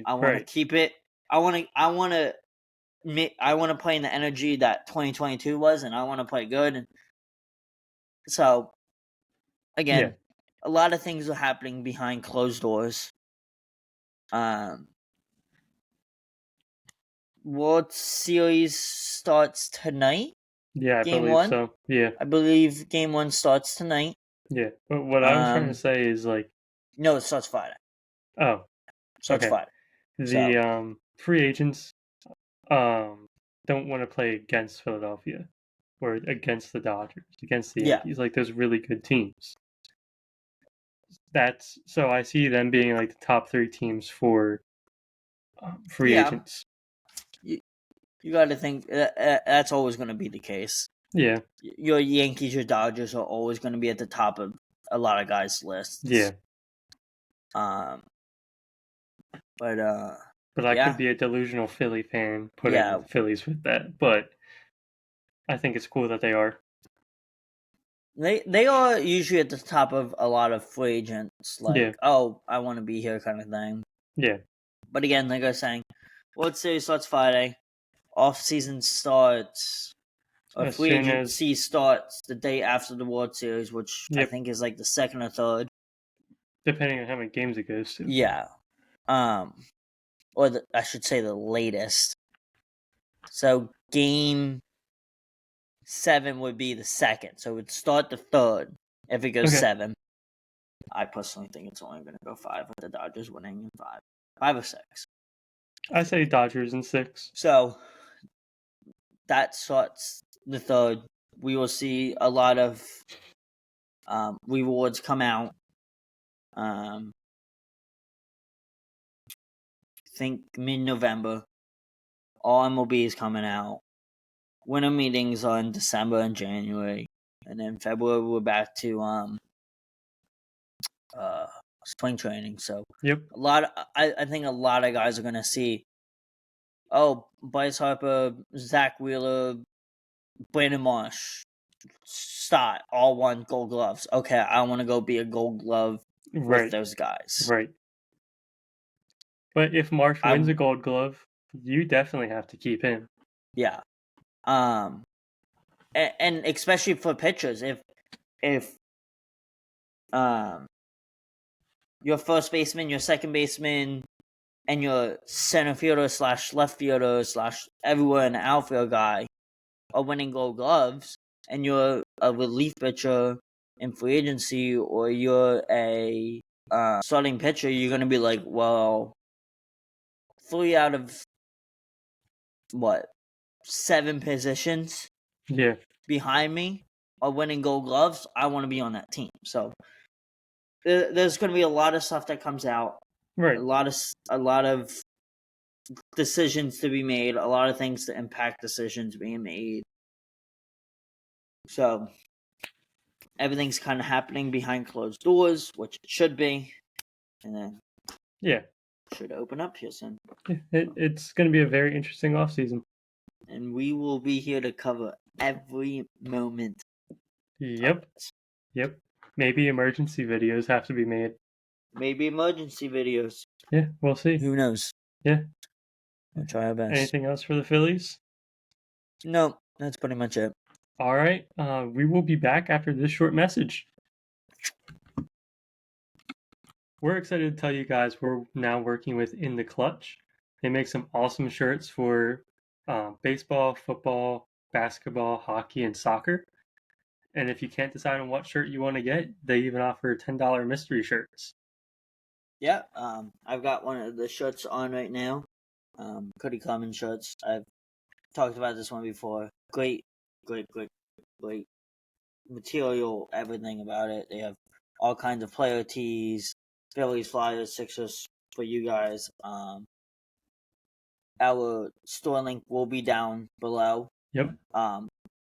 Speaker 2: I want to keep it. I want to play in the energy that 2022 was, and I want to play good. And so, again, a lot of things are happening behind closed doors. World Series starts tonight.
Speaker 1: Yeah, I believe so. Yeah.
Speaker 2: I believe game 1 starts tonight.
Speaker 1: Yeah. But what I was trying to say is
Speaker 2: no, it starts Friday.
Speaker 1: Oh,
Speaker 2: So
Speaker 1: okay.
Speaker 2: it's Friday.
Speaker 1: The free agents don't want to play against Philadelphia or against the Dodgers, against the Yankees, like those really good teams. So I see them being like the top 3 teams for free agents.
Speaker 2: You got to think that's always going to be the case.
Speaker 1: Yeah.
Speaker 2: Your Yankees, your Dodgers are always going to be at the top of a lot of guys' lists.
Speaker 1: Yeah.
Speaker 2: But
Speaker 1: I could be a delusional Philly fan putting the Phillies with that, but I think it's cool that they are.
Speaker 2: They are usually at the top of a lot of free agents, like, oh, I want to be here kind of thing.
Speaker 1: Yeah.
Speaker 2: But again, like I was saying, World Series starts Friday. Off season starts. Or free agency starts the day after the World Series, which I think is like the 2nd or 3rd.
Speaker 1: Depending on how many games it goes to.
Speaker 2: Yeah. Or I should say the latest. So game 7 would be the 2nd. So it would start the 3rd if it goes 7. I personally think it's only going to go 5 with the Dodgers winning in 5. 5 or 6.
Speaker 1: I say Dodgers in 6.
Speaker 2: So that starts the 3rd. We will see a lot of rewards come out. I think mid-November. All MLB is coming out. Winter meetings are in December and January. And then February we're back to spring training. So I think a lot of guys are gonna see, oh, Bryce Harper, Zach Wheeler, Brandon Marsh, Stott, all won Gold Gloves. Okay, I want to go be a Gold Glove with those guys.
Speaker 1: Right. But if Marsh wins a Gold Glove, you definitely have to keep him.
Speaker 2: Yeah. And especially for pitchers, if your first baseman, your second baseman, and your center fielder / left fielder / everywhere in the outfield guy are winning Gold Gloves, and you're a relief pitcher in free agency, or you're a starting pitcher, you're gonna be like, well, 3 out of 7 positions behind me are winning Gold Gloves. I want to be on that team. So there's going to be a lot of stuff that comes out.
Speaker 1: Right.
Speaker 2: A lot of decisions to be made. A lot of things to impact decisions being made. So everything's kind of happening behind closed doors, which it should be, and then should open up here soon.
Speaker 1: It's going to be a very interesting offseason.
Speaker 2: And we will be here to cover every moment.
Speaker 1: Yep. Maybe emergency videos have to be made.
Speaker 2: Maybe emergency videos.
Speaker 1: Yeah, we'll see.
Speaker 2: Who knows?
Speaker 1: Yeah.
Speaker 2: We'll try our best.
Speaker 1: Anything else for the Phillies?
Speaker 2: No, that's pretty much it.
Speaker 1: All right. We will be back after this short message. We're excited to tell you guys we're now working with In the Clutch. They make some awesome shirts for baseball, football, basketball, hockey, and soccer. And if you can't decide on what shirt you want to get, they even offer $10 mystery shirts.
Speaker 2: Yeah, I've got one of the shirts on right now. Cody Common shirts. I've talked about this one before. Great material, everything about it. They have all kinds of player tees, Phillies, Flyers, Sixers for you guys. Our store link will be down below.
Speaker 1: Yep.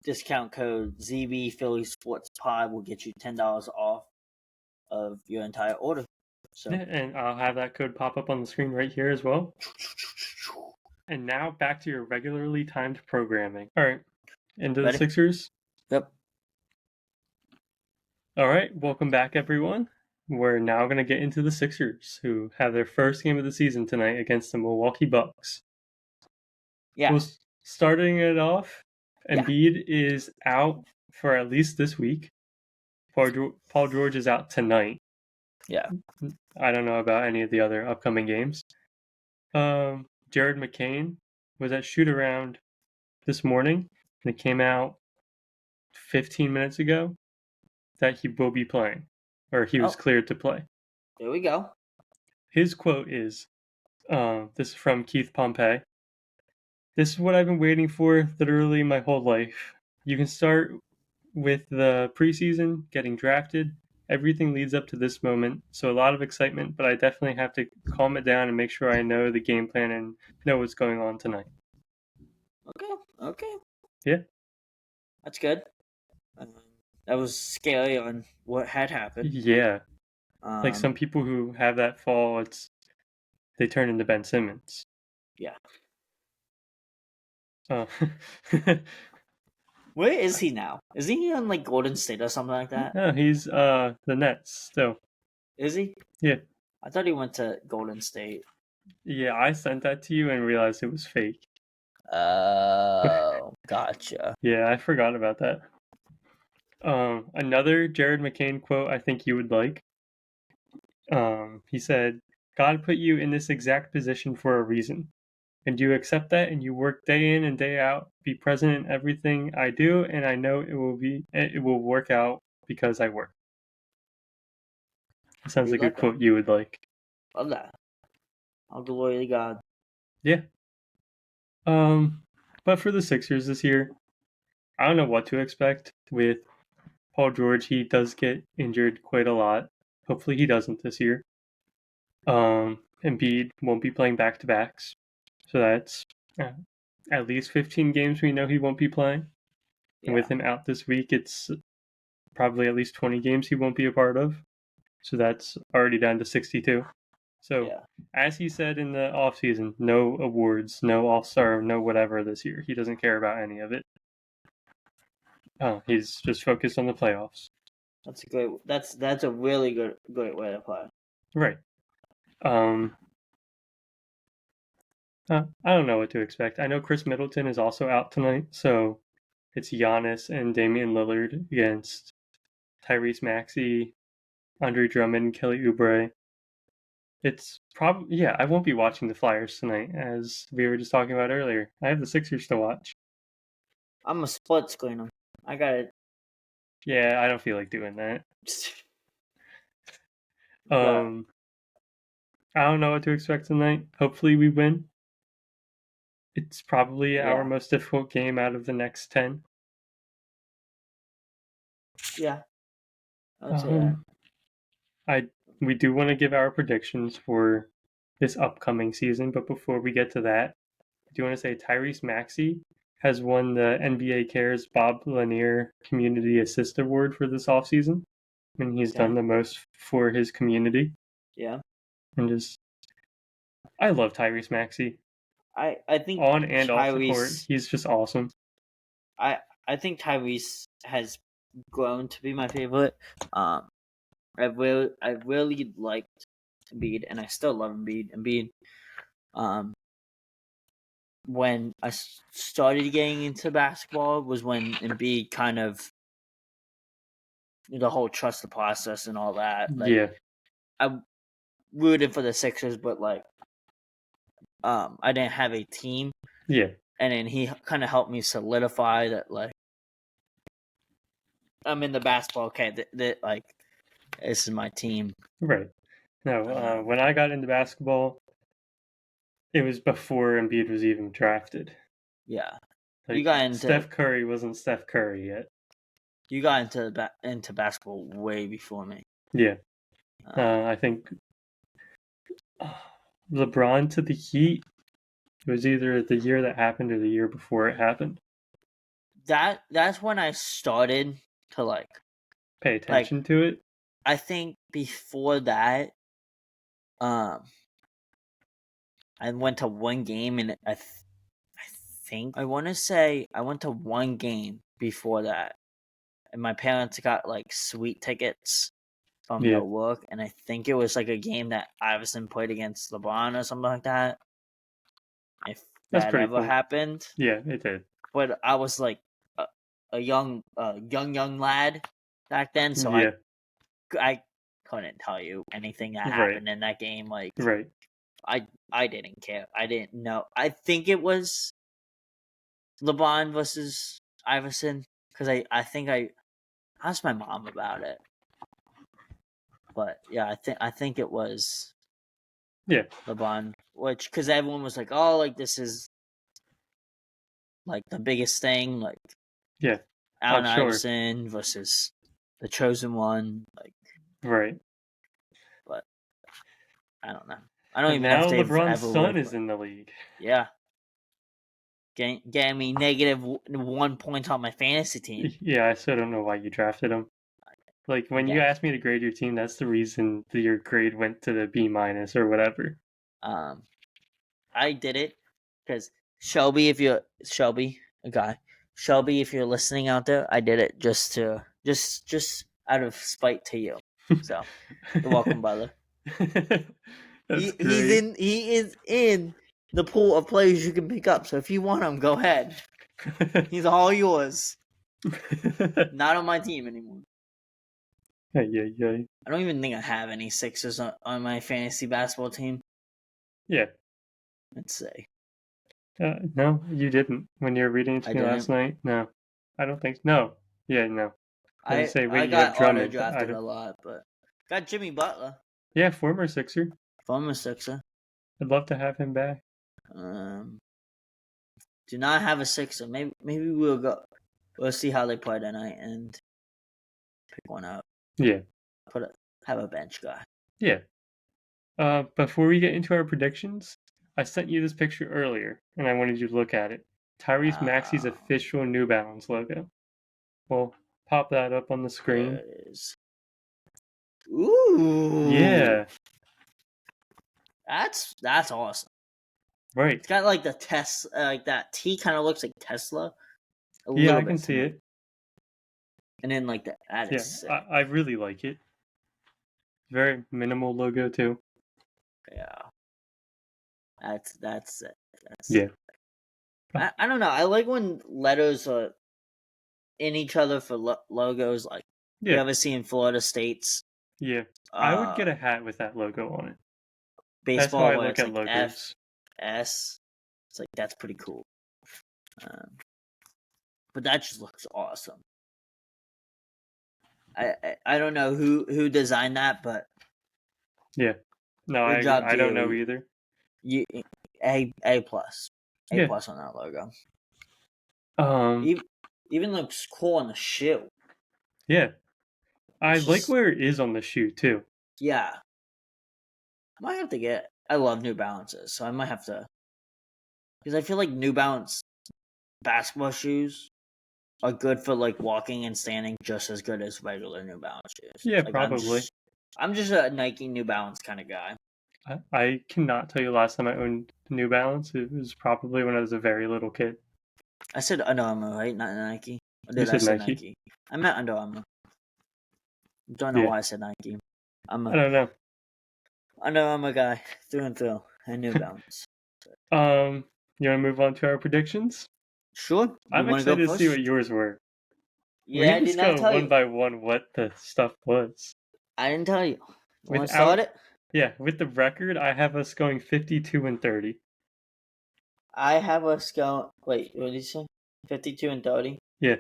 Speaker 2: Discount code ZB Philly Sports Pod will get you $10 off of your entire order. So.
Speaker 1: Yeah, and I'll have that code pop up on the screen right here as well. And now back to your regularly timed programming. All right, into the Sixers.
Speaker 2: Yep.
Speaker 1: All right, welcome back, everyone. We're now going to get into the Sixers, who have their first game of the season tonight against the Milwaukee Bucks.
Speaker 2: Yeah.
Speaker 1: Well, starting it off, Embiid is out for at least this week. Paul George is out tonight.
Speaker 2: Yeah.
Speaker 1: I don't know about any of the other upcoming games. Jared McCain was at shoot-around this morning, and it came out 15 minutes ago that he will be playing, or he was cleared to play.
Speaker 2: There we go.
Speaker 1: his quote is, this is from Keith Pompey. This is what I've been waiting for literally my whole life. You can start with the preseason, getting drafted. Everything leads up to this moment, so a lot of excitement, but I definitely have to calm it down and make sure I know the game plan and know what's going on tonight.
Speaker 2: Okay.
Speaker 1: Yeah.
Speaker 2: That's good. That was scary on what had happened.
Speaker 1: Yeah. Like some people who have that fall, they turn into Ben Simmons.
Speaker 2: Yeah. Where is he now? Is he on like Golden State or something like that?
Speaker 1: No, he's the Nets still.
Speaker 2: Is he?
Speaker 1: Yeah.
Speaker 2: I thought he went to Golden State.
Speaker 1: Yeah, I sent that to you and realized it was fake.
Speaker 2: Oh, gotcha.
Speaker 1: Yeah, I forgot about that. Another Jared McCain quote I think you would like. He said, God put you in this exact position for a reason. And you accept that and you work day in and day out, be present in everything I do, and I know it will work out because I work. It sounds like a quote you would like.
Speaker 2: Love that. All glory to God.
Speaker 1: Yeah. But for the Sixers this year, I don't know what to expect with Paul George. He does get injured quite a lot. Hopefully he doesn't this year. Embiid won't be playing back-to-backs. So that's at least 15 games we know he won't be playing. Yeah. And with him out this week, it's probably at least 20 games he won't be a part of. So that's already down to 62. So as he said in the offseason, no awards, no All-Star, no whatever this year. He doesn't care about any of it. He's just focused on the playoffs.
Speaker 2: That's a great. That's a really great way to play.
Speaker 1: Right. I don't know what to expect. I know Chris Middleton is also out tonight, so it's Giannis and Damian Lillard against Tyrese Maxey, Andre Drummond, Kelly Oubre. It's probably I won't be watching the Flyers tonight, as we were just talking about earlier. I have the Sixers to watch.
Speaker 2: I'm a split screener. I got it.
Speaker 1: Yeah, I don't feel like doing that. I don't know what to expect tonight. Hopefully we win. It's probably our most difficult game out of the next 10.
Speaker 2: Yeah. I would say that.
Speaker 1: We do want to give our predictions for this upcoming season, but before we get to that, I do want to say Tyrese Maxey has won the NBA Cares Bob Lanier Community Assist Award for this offseason. And he's done the most for his community.
Speaker 2: Yeah.
Speaker 1: And I love Tyrese Maxey.
Speaker 2: I think
Speaker 1: on and off the court, he's just awesome.
Speaker 2: I think Tyrese has grown to be my favorite. I really liked Embiid, and I still love Embiid. When I started getting into basketball was when Embiid kind of the whole trust the process and all that. I rooted for the Sixers, but I didn't have a team.
Speaker 1: Yeah.
Speaker 2: And then he kind of helped me solidify that, I'm in the basketball. Okay, that this is my team.
Speaker 1: Right. No, when I got into basketball, it was before Embiid was even drafted.
Speaker 2: Yeah.
Speaker 1: You got into Steph Curry wasn't Steph Curry yet.
Speaker 2: You got into basketball way before me.
Speaker 1: Yeah. I think LeBron to the Heat, it was either the year that happened or the year before it happened.
Speaker 2: That's when I started to
Speaker 1: pay attention to it.
Speaker 2: I think before that, I went to one game, and I think I want to say I went to one game before that, and my parents got sweet tickets from their work, and I think it was a game that Iverson played against LeBron or something like that. If that ever happened,
Speaker 1: yeah, it did.
Speaker 2: But I was a young lad back then, so I couldn't tell you anything that happened in that game.
Speaker 1: Right.
Speaker 2: I didn't care. I didn't know. I think it was LeBron versus Iverson because I think I asked my mom about it. But yeah, I think it was
Speaker 1: Yeah.
Speaker 2: LeBron, because everyone was like, oh, like this is like the biggest thing, like
Speaker 1: Yeah.
Speaker 2: Allen
Speaker 1: Sure.
Speaker 2: Iverson versus the chosen one, like
Speaker 1: Right.
Speaker 2: But I don't know. I don't
Speaker 1: And
Speaker 2: even know
Speaker 1: now
Speaker 2: if they've
Speaker 1: LeBron's
Speaker 2: ever
Speaker 1: son
Speaker 2: would.
Speaker 1: is in the league.
Speaker 2: Yeah, getting me negative 1 point on my fantasy team.
Speaker 1: Yeah, I still don't know why you drafted him. Like when you asked me to grade your team, that's the reason that your grade went to the B- or whatever.
Speaker 2: I did it because Shelby, if you're listening out there, I did it just out of spite to you. So you're welcome, brother.
Speaker 1: That's great.
Speaker 2: He is in the pool of players you can pick up. So if you want him, go ahead. He's all yours. Not on my team anymore.
Speaker 1: Yeah.
Speaker 2: I don't even think I have any Sixers on my fantasy basketball team.
Speaker 1: Yeah.
Speaker 2: Let's see.
Speaker 1: No, you didn't. When you were reading it to me last night, no, I don't think. No, yeah, no.
Speaker 2: I got auto drafted a lot, but got Jimmy Butler.
Speaker 1: Yeah, former Sixer.
Speaker 2: Former Sixer.
Speaker 1: I'd love to have him back.
Speaker 2: Do not have a Sixer. Maybe we'll go. We'll see how they play tonight and pick one up.
Speaker 1: Yeah.
Speaker 2: Have a bench guy.
Speaker 1: Yeah. Before we get into our predictions, I sent you this picture earlier, and I wanted you to look at it. Tyrese Maxey's official New Balance logo. We'll pop that up on the screen.
Speaker 2: There it is. Ooh.
Speaker 1: Yeah.
Speaker 2: That's awesome.
Speaker 1: Right.
Speaker 2: It's got like the Tesla, like that T kind of looks like Tesla.
Speaker 1: Yeah, I can see it.
Speaker 2: And then like that is sick.
Speaker 1: I really like it. Very minimal logo too.
Speaker 2: Yeah. That's it.
Speaker 1: Yeah.
Speaker 2: I don't know. I like when letters are in each other for logos. Like you ever see in Florida States?
Speaker 1: Yeah. I would get a hat with that logo on it.
Speaker 2: Baseball,
Speaker 1: that's how I look at logos.
Speaker 2: F, S. It's like that's pretty cool. But that just looks awesome. I don't know who designed that, but
Speaker 1: yeah. No, I don't know either.
Speaker 2: A plus. A plus on that logo. Even looks cool on the shoe.
Speaker 1: Yeah. I like where it is on the shoe too.
Speaker 2: Yeah. I might have to get. I love New Balances, so I might have to. Because I feel like New Balance basketball shoes are good for like walking and standing just as good as regular New Balance shoes.
Speaker 1: Yeah,
Speaker 2: like,
Speaker 1: probably.
Speaker 2: I'm just a Nike New Balance kind of guy.
Speaker 1: I cannot tell you last time I owned New Balance. It was probably when I was a very little kid.
Speaker 2: I said Under Armour, right? Not Nike.
Speaker 1: Or did I say Nike?
Speaker 2: I meant Under Armour. Don't know why I said Nike.
Speaker 1: I don't know.
Speaker 2: Under Armour guy through and through, and New Balance.
Speaker 1: You want to move on to our predictions?
Speaker 2: Sure.
Speaker 1: I'm excited to see what yours were.
Speaker 2: Yeah,
Speaker 1: we can just go one by one what the stuff was.
Speaker 2: I didn't tell you. Want to start it?
Speaker 1: Yeah, with the record, I have us going 52-30.
Speaker 2: I have us going. Wait, what did you say? 52-30.
Speaker 1: Yeah.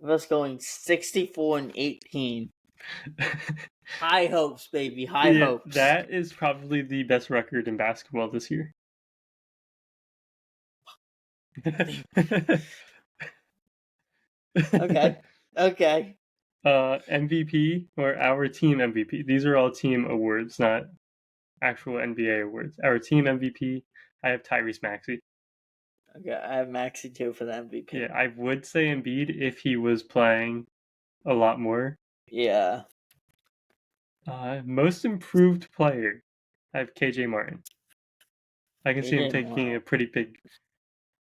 Speaker 2: I have us going 64-18. High hopes, baby. High hopes.
Speaker 1: That is probably the best record in basketball this year.
Speaker 2: Okay.
Speaker 1: MVP or our team MVP. These are all team awards, not actual NBA awards. Our team MVP, I have Tyrese Maxey.
Speaker 2: Okay, I have Maxey too for the MVP.
Speaker 1: Yeah, I would say Embiid if he was playing a lot more.
Speaker 2: Yeah.
Speaker 1: Most improved player, I have KJ Martin. I can see him taking a pretty big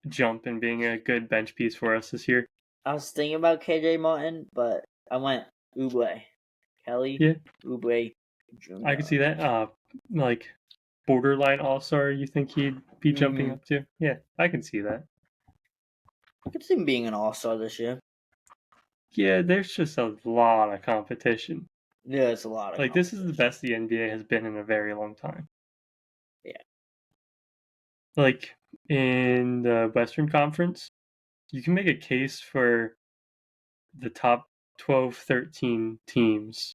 Speaker 1: jump and being a good bench piece for us this year.
Speaker 2: I was thinking about KJ Martin, but I went Oubre. Kelly?
Speaker 1: Yeah.
Speaker 2: Oubre Jr.
Speaker 1: I can see that. Like borderline all-star you think he'd be jumping up to? Yeah, I can see that.
Speaker 2: I could see him being an all-star this year.
Speaker 1: Yeah, there's just a lot of competition.
Speaker 2: Yeah, it's a lot of
Speaker 1: this is the best the NBA has been in a very long time.
Speaker 2: Yeah.
Speaker 1: Like in the Western Conference, you can make a case for the top 12, 13 teams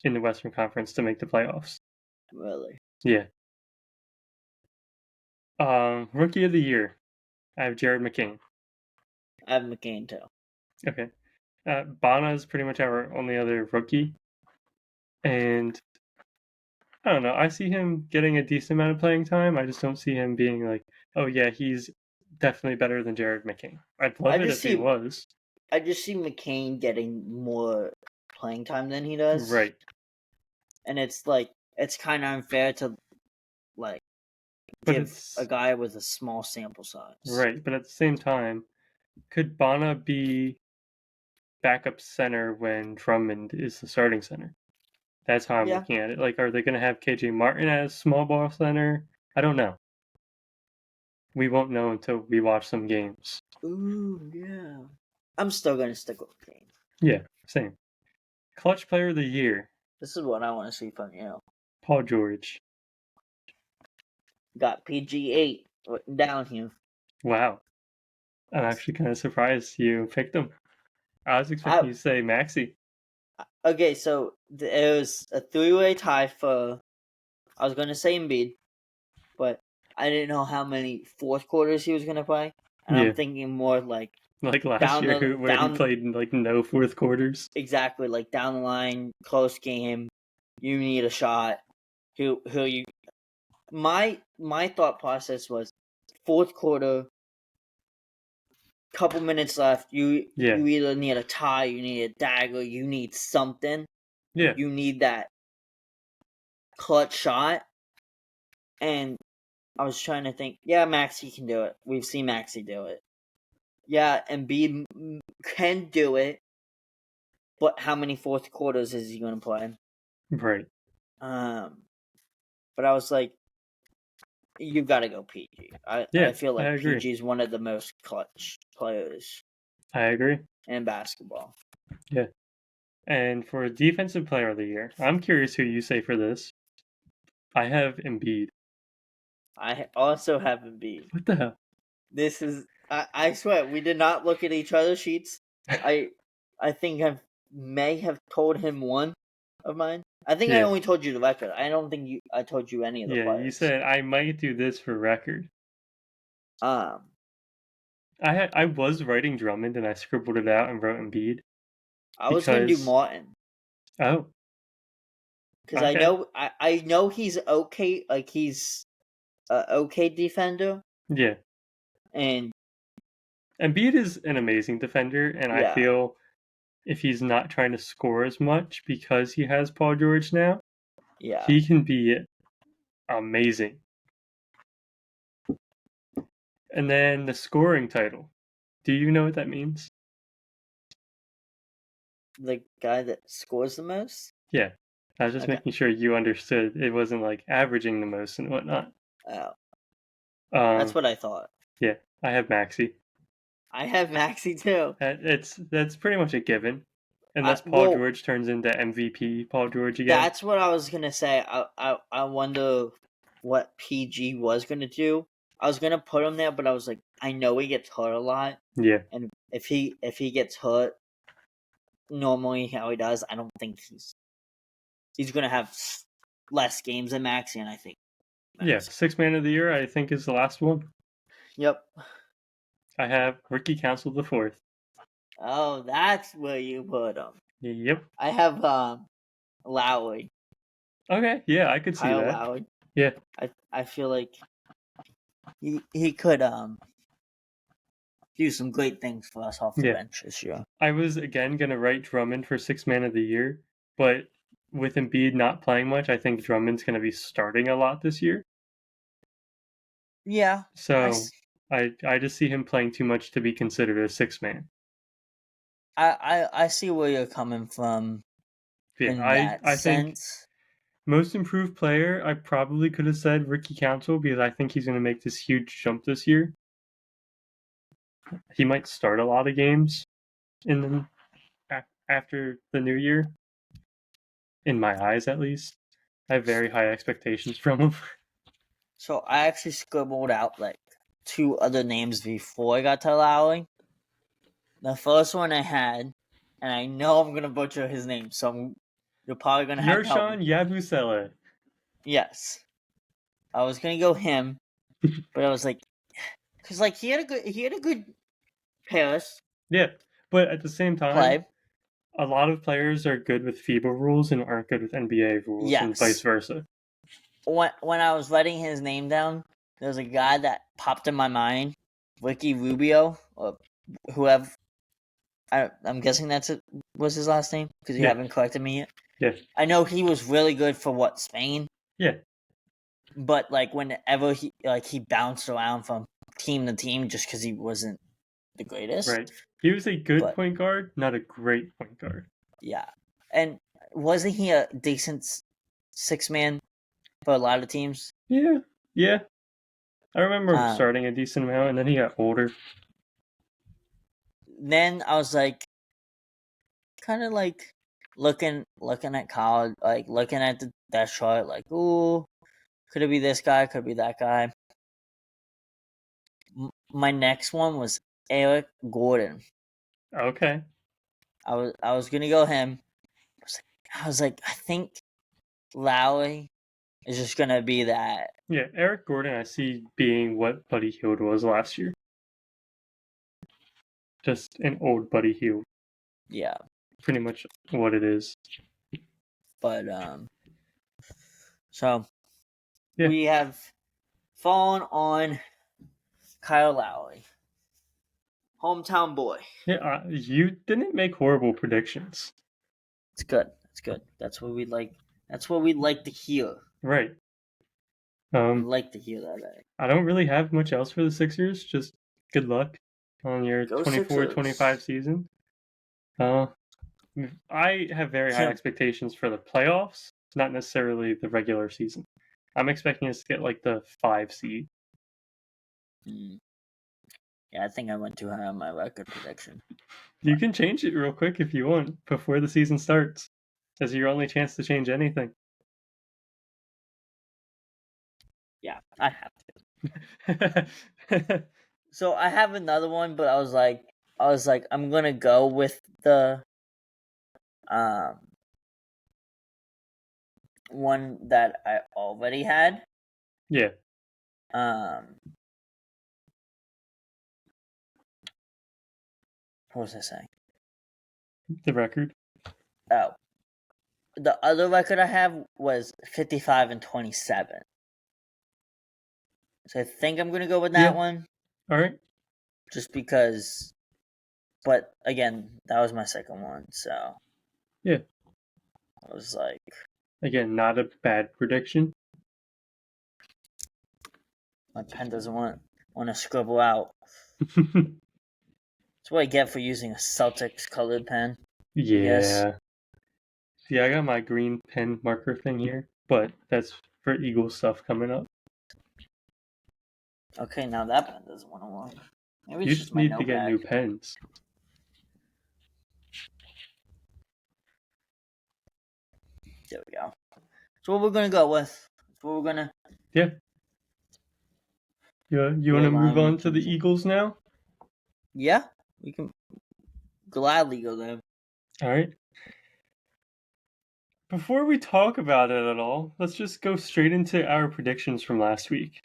Speaker 1: in the Western Conference to make the playoffs.
Speaker 2: Really?
Speaker 1: Yeah. Rookie of the year, I have Jared McCain.
Speaker 2: I have McCain too.
Speaker 1: Okay. Bana is pretty much our only other rookie. And I don't know. I see him getting a decent amount of playing time. I just don't see him being like, oh yeah, he's definitely better than Jared McCain. I'd love it if he was.
Speaker 2: I just see McCain getting more playing time than he does.
Speaker 1: Right.
Speaker 2: And it's like, it's kind of unfair to like give a guy with a small sample size.
Speaker 1: Right, but at the same time, could Bana be backup center when Drummond is the starting center? That's how I'm looking at it. Like, are they going to have KJ Martin as small ball center? I don't know. We won't know until we watch some games.
Speaker 2: Ooh, yeah. I'm still going to stick with Kane.
Speaker 1: Yeah, same. Clutch player of the year.
Speaker 2: This is what I want to see from you.
Speaker 1: Paul George.
Speaker 2: Got PG8 written down here.
Speaker 1: Wow. I'm actually kind of surprised you picked him. I was expecting you to say Maxey.
Speaker 2: Okay, so it was a 3-way tie for. I was going to say Embiid, but I didn't know how many fourth quarters he was going to play. And I'm thinking more like
Speaker 1: last year where he played in like no fourth quarters.
Speaker 2: Exactly, like down the line, close game, you need a shot. Who you? My thought process was fourth quarter, couple minutes left. You either need a tie, you need a dagger, you need something.
Speaker 1: Yeah,
Speaker 2: you need that clutch shot. And I was trying to think. Yeah, Maxey can do it. We've seen Maxey do it. Yeah, Embiid can do it. But how many fourth quarters is he going to play?
Speaker 1: Right.
Speaker 2: But I was like, you've got to go PG. I feel like PG is one of the most clutch players.
Speaker 1: I agree.
Speaker 2: In basketball.
Speaker 1: Yeah. And for defensive player of the year, I'm curious who you say for this. I have Embiid.
Speaker 2: I also have Embiid.
Speaker 1: What the hell?
Speaker 2: This is I swear we did not look at each other's sheets. I think I may have told him one of mine. I think I only told you the record. I don't think I told you any of the players.
Speaker 1: You said I might do this for record. I was writing Drummond and I scribbled it out and wrote Embiid.
Speaker 2: I was going to do Martin.
Speaker 1: Oh.
Speaker 2: Because I know he's okay. Like he's an okay defender.
Speaker 1: Yeah.
Speaker 2: And
Speaker 1: Embiid is an amazing defender, and I feel if he's not trying to score as much because he has Paul George now, he can be amazing. And then the scoring title. Do you know what that means?
Speaker 2: The guy that scores the most?
Speaker 1: Yeah. I was just making sure you understood. It wasn't like averaging the most and whatnot.
Speaker 2: Oh. That's what I thought.
Speaker 1: Yeah. I have Maxey.
Speaker 2: I have Maxey too.
Speaker 1: That's pretty much a given. Unless Paul George turns into MVP Paul George again.
Speaker 2: That's what I was gonna say. I wonder what PG was gonna do. I was gonna put him there, but I was like, I know he gets hurt a lot.
Speaker 1: Yeah.
Speaker 2: And if he gets hurt, normally how he does, I don't think he's gonna have less games than Maxey, and I think.
Speaker 1: Yeah, 6th man of the year, I think, is the last one.
Speaker 2: Yep.
Speaker 1: I have Ricky Council the 4th.
Speaker 2: Oh, that's where you put him.
Speaker 1: Yep.
Speaker 2: I have Lowry.
Speaker 1: Okay, yeah, I could see
Speaker 2: Kyle
Speaker 1: that.
Speaker 2: Lowry.
Speaker 1: Yeah.
Speaker 2: I feel like he could do some great things for us off the bench this year.
Speaker 1: I was again gonna write Drummond for 6th man of the year, but with Embiid not playing much, I think Drummond's gonna be starting a lot this year.
Speaker 2: Yeah.
Speaker 1: So I just see him playing too much to be considered a 6th man.
Speaker 2: I see where you're coming from.
Speaker 1: Yeah, I think most improved player, I probably could have said Ricky Council because I think he's going to make this huge jump this year. He might start a lot of games after the new year. In my eyes, at least. I have very high expectations from him.
Speaker 2: So I actually scribbled out like 2 other names before I got to Lowry. The first one I had, and I know I'm going to butcher his name, so you're probably gonna have to help
Speaker 1: Yershon
Speaker 2: me.
Speaker 1: Yabusele.
Speaker 2: Yes, I was gonna go him, but I was like, because like he had a good Paris
Speaker 1: Yeah, but at the same time,
Speaker 2: play.
Speaker 1: a lot of players are good with FIBA rules and aren't good with NBA rules, and vice
Speaker 2: Yes.
Speaker 1: versa.
Speaker 2: When I was writing his name down, there was a guy that popped in my mind, Ricky Rubio, or whoever. I'm guessing was his last name because you
Speaker 1: Yeah,
Speaker 2: haven't corrected me yet.
Speaker 1: yeah,
Speaker 2: I know he was really good for Spain,
Speaker 1: yeah.
Speaker 2: but like whenever he bounced around from team to team just because he wasn't the greatest.
Speaker 1: Right. He was a good
Speaker 2: But
Speaker 1: point guard, not a great point guard.
Speaker 2: yeah, and wasn't he a decent six man for a lot of teams?
Speaker 1: Yeah, yeah. I remember him starting a decent amount, and then he got older.
Speaker 2: Then I was like, kind of like looking at college, like looking at that chart, like, ooh, could it be this guy? Could it be that guy? My next one was Eric Gordon.
Speaker 1: Okay.
Speaker 2: I was gonna go him. I was like, I think Lowry is just gonna be that.
Speaker 1: Yeah, Eric Gordon, I see being what Buddy Hield was last year. Just an old Buddy Hield.
Speaker 2: Yeah.
Speaker 1: Pretty much what it is.
Speaker 2: But so
Speaker 1: yeah.
Speaker 2: We have fallen on Kyle Lowry, hometown boy.
Speaker 1: Yeah, you didn't make horrible predictions.
Speaker 2: It's good. It's good. That's what we like. That's what we like to hear.
Speaker 1: Right.
Speaker 2: We like to hear that.
Speaker 1: I don't really have much else for the Sixers. Just good luck on your 24-25 season. I have very high expectations for the playoffs, not necessarily the regular season. I'm expecting us to get like the 5 seed.
Speaker 2: Yeah, I think I went too high on my record prediction.
Speaker 1: You can change it real quick if you want before the season starts. This is your only chance to change anything.
Speaker 2: Yeah, I have to. So I have another one, but I was like, I'm gonna go with the one that I already had.
Speaker 1: Yeah.
Speaker 2: What was I saying?
Speaker 1: The record.
Speaker 2: Oh, the other record I have was 55-27. So I think I'm gonna go with that one.
Speaker 1: All right.
Speaker 2: Just because, but again, that was my second one, so
Speaker 1: yeah,
Speaker 2: I was like,
Speaker 1: again, not a bad prediction.
Speaker 2: My pen doesn't want to scribble out. That's what I get for using a Celtics colored pen.
Speaker 1: Yeah. See, I got my green pen marker thing here, but that's for Eagles stuff coming up.
Speaker 2: Okay, now that pen doesn't want to work.
Speaker 1: Maybe you just need to get new pens.
Speaker 2: There we go. So what we're gonna go with. What we're gonna.
Speaker 1: Yeah. You want to move on to the Eagles now?
Speaker 2: Yeah, we can gladly go there.
Speaker 1: All right. Before we talk about it at all, let's just go straight into our predictions from last week.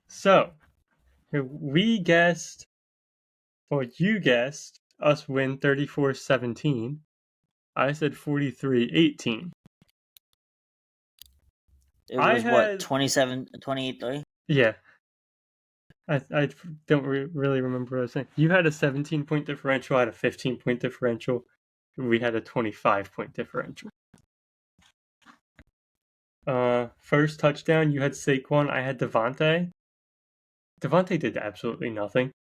Speaker 1: So, we guessed, or you guessed, us win 34-17. I said 43-18.
Speaker 2: It was what, 28-3?
Speaker 1: Yeah. I don't really remember what I was saying. You had a 17-point differential, I had a 15-point differential. We had a 25-point differential. First touchdown, you had Saquon, I had Devontae. Devontae did absolutely nothing.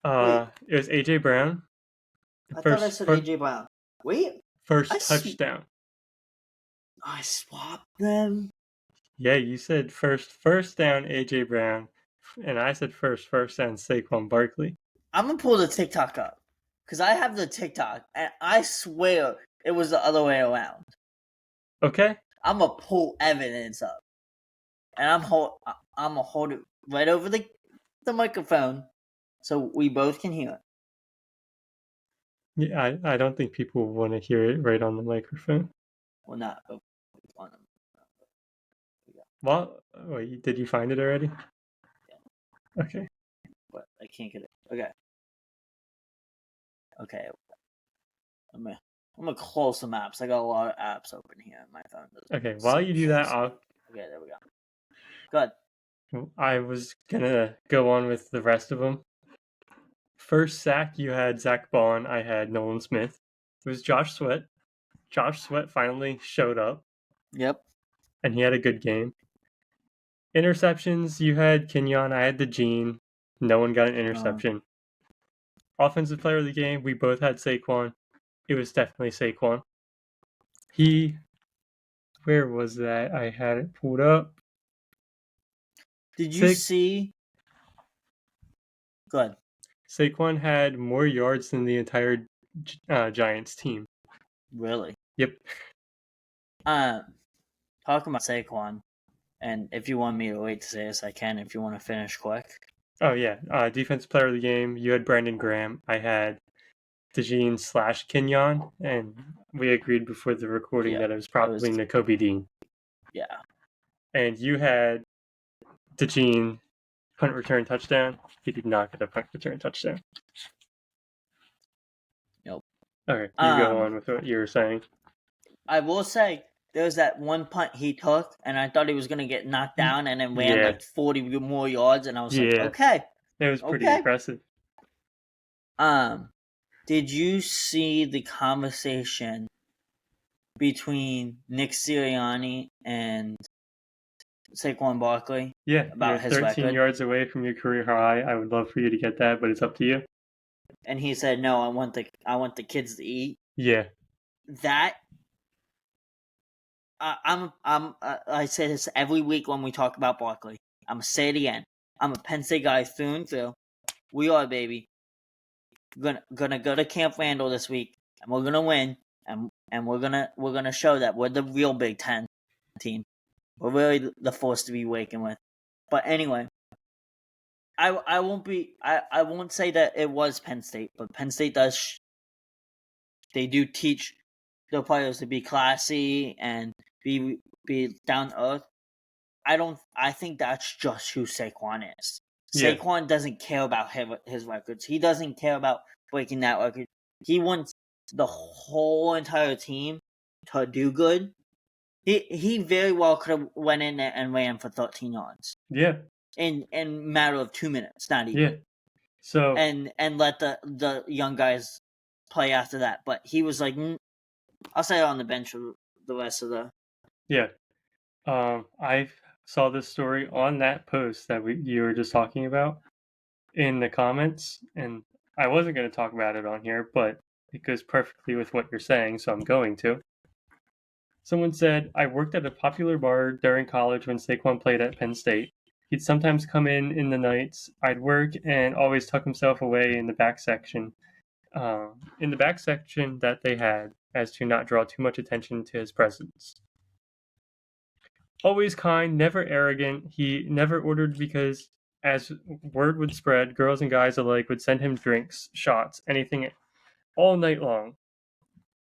Speaker 1: It was AJ Brown.
Speaker 2: I thought I said AJ Brown. Wait.
Speaker 1: First touchdown.
Speaker 2: I swapped them.
Speaker 1: Yeah, you said first down AJ Brown, and I said first down Saquon Barkley.
Speaker 2: I'm gonna pull the TikTok up because I have the TikTok, and I swear it was the other way around.
Speaker 1: Okay.
Speaker 2: I'm gonna pull evidence up, and I'm gonna hold it right over the microphone so we both can hear it.
Speaker 1: Yeah, I don't think people want to hear it right on the microphone.
Speaker 2: Well, not on them.
Speaker 1: Well, wait, did you find it already?
Speaker 2: Yeah.
Speaker 1: Okay.
Speaker 2: But I can't get it. Okay. Okay. I'm gonna close some apps. I got a lot of apps open here on my phone.
Speaker 1: Okay, while you do that,
Speaker 2: Okay, there we go. Good.
Speaker 1: I was gonna go on with the rest of them. First sack, you had Zach Bond. I had Nolan Smith. It was Josh Sweat. Josh Sweat finally showed up,
Speaker 2: Yep.
Speaker 1: and he had a good game. Interceptions, you had Kenyon. I had DeJean. No one got an interception. Offensive player of the game, we both had Saquon. It was definitely Saquon. Where was that? I had it pulled up.
Speaker 2: Did you see? Go ahead.
Speaker 1: Saquon had more yards than the entire Giants team.
Speaker 2: Really?
Speaker 1: Yep.
Speaker 2: Talking about Saquon, and if you want me to wait to say this, I can. If you want to finish quick.
Speaker 1: Oh yeah, defensive player of the game. You had Brandon Graham. I had DeJean / Kenyon, and we agreed before the recording that it was probably Nakobe Dean.
Speaker 2: Yeah.
Speaker 1: And you had DeJean punt return touchdown. He did not get a punt return touchdown.
Speaker 2: Nope.
Speaker 1: Okay, you go on with what you were saying.
Speaker 2: I will say there was that one punt he took, and I thought he was gonna get knocked down, and then ran like 40 more yards, and I was like, okay,
Speaker 1: it was pretty impressive.
Speaker 2: Did you see the conversation between Nick Sirianni and Saquon Barkley?
Speaker 1: Yeah,
Speaker 2: about
Speaker 1: you're
Speaker 2: his
Speaker 1: 13
Speaker 2: record?
Speaker 1: yards away from your career high. I would love for you to get that, but it's up to you.
Speaker 2: And he said, "No, I want the kids to eat."
Speaker 1: Yeah.
Speaker 2: That I say this every week when we talk about Barkley. I'm gonna say it again. I'm a Penn State guy through and through. We are, baby. Gonna go to Camp Randall this week, and we're gonna win, and we're gonna show that we're the real Big Ten team. We're really the force to be waking with. But anyway, I won't say that it was Penn State, but Penn State does. They do teach their players to be classy and be down to earth. I think that's just who Saquon is.
Speaker 1: Yeah.
Speaker 2: Saquon doesn't care about his records. He doesn't care about breaking that record. He wants the whole entire team to do good. He very well could have went in there and ran for 13 yards.
Speaker 1: Yeah.
Speaker 2: In a matter of 2 minutes, not even.
Speaker 1: Yeah. So
Speaker 2: and let the young guys play after that. But he was like, I'll stay on the bench for the rest of the.
Speaker 1: Yeah. I saw this story on that post that you were just talking about in the comments, and I wasn't going to talk about it on here, but it goes perfectly with what you're saying, so I'm going to. Someone said, I worked at a popular bar during college when Saquon played at Penn State. He'd sometimes come in the nights. I'd work and always tuck himself away in the back section. That they had, as to not draw too much attention to his presence. Always kind, never arrogant. He never ordered because, as word would spread, girls and guys alike would send him drinks, shots, anything, all night long.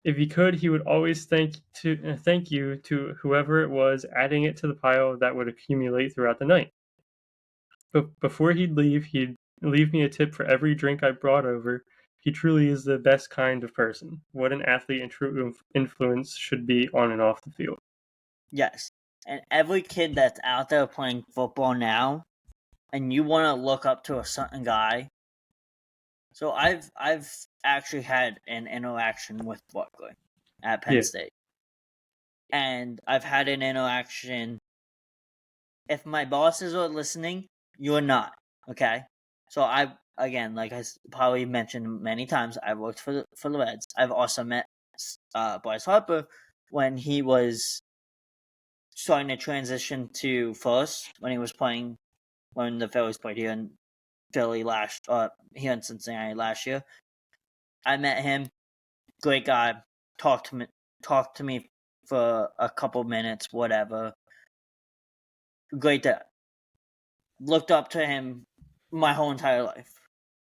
Speaker 1: If he could, he would always thank you to whoever it was, adding it to the pile that would accumulate throughout the night. But before he'd leave me a tip for every drink I brought over. He truly is the best kind of person. What an athlete and true influence should be on and off the field.
Speaker 2: Yes. And every kid that's out there playing football now, and you want to look up to a certain guy. So I've actually had an interaction with Barkley at Penn State. And I've had an interaction. If my bosses are listening, you're not. Okay? So again, like I probably mentioned many times, I worked for the Reds. I've also met Bryce Harper when he was starting to transition to first, when he was playing, when the Phillies played here in Philly here in Cincinnati last year. I met him. Great guy. Talked to me for a couple minutes, whatever. Great guy. Looked up to him my whole entire life.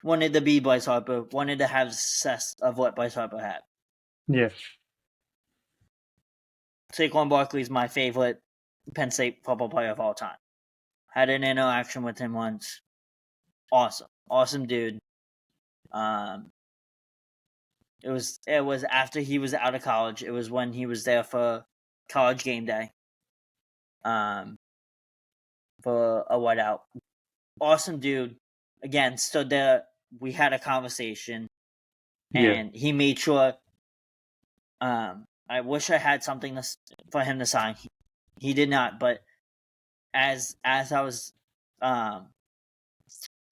Speaker 2: wanted to be Bryce Harper, wanted to have success of what Bryce Harper had.
Speaker 1: Yeah.
Speaker 2: Saquon Barkley is my favorite Penn State football player of all time. Had an interaction with him once. Awesome dude. It was after he was out of college. It was when he was there for college game day. For a whiteout. Awesome dude. Again, stood there. We had a conversation, and he made sure. I wish I had something for him to sign. He did not, but as I was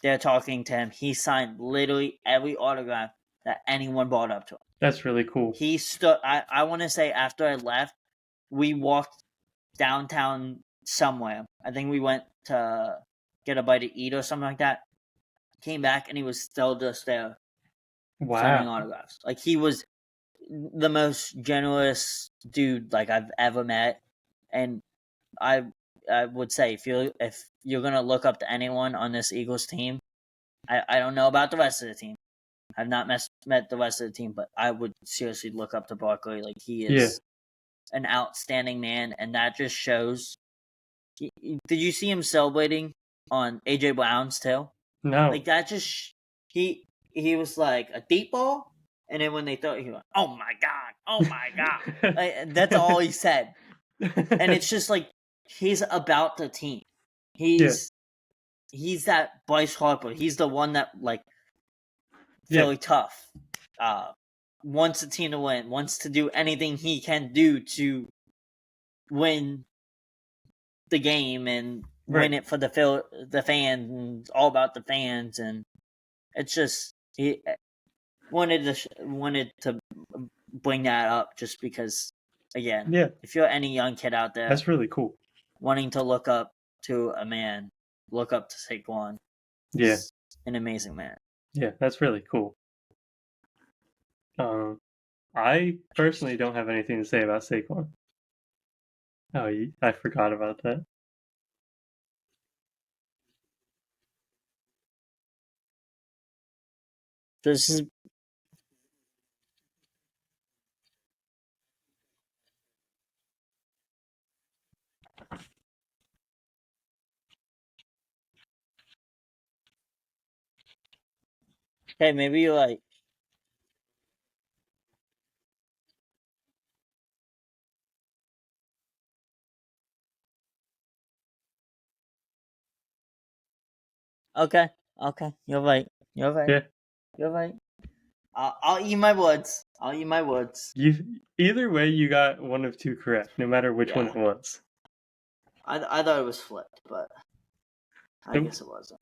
Speaker 2: there talking to him, he signed literally every autograph that anyone brought up to him.
Speaker 1: That's really cool.
Speaker 2: He stood. I want to say after I left, we walked downtown somewhere. I think we went to get a bite to eat or something like that. Came back and he was still just there signing autographs. Like, he was the most generous dude like I've ever met. And I would say if you're gonna look up to anyone on this Eagles team, I don't know about the rest of the team. I've not met the rest of the team, but I would seriously look up to Barkley. Like, he is an outstanding man, and that just shows. Did you see him celebrating on AJ Brown's tail?
Speaker 1: No.
Speaker 2: Like, that just he was like a deep ball, and then when they throw it, he went, "Oh my god!" Like, that's all he said, and it's just like he's about the team. He's that Bryce Harper. He's the one that like really tough. Wants the team to win. Wants to do anything he can do to win the game and win it for the fans, and all about the fans. And it's just he wanted to bring that up just because, again, if you're any young kid out there,
Speaker 1: that's really cool.
Speaker 2: Wanting to look up to a man, look up to Saquon.
Speaker 1: Yeah,
Speaker 2: an amazing man.
Speaker 1: Yeah, that's really cool. I personally don't have anything to say about Saquon. Oh, I forgot about that.
Speaker 2: This is okay. Maybe you like. Okay. You're right.
Speaker 1: Yeah.
Speaker 2: You're right. I'll eat my words.
Speaker 1: Either way, you got one of two correct, no matter which one it was.
Speaker 2: I thought it was flipped, but I guess it wasn't.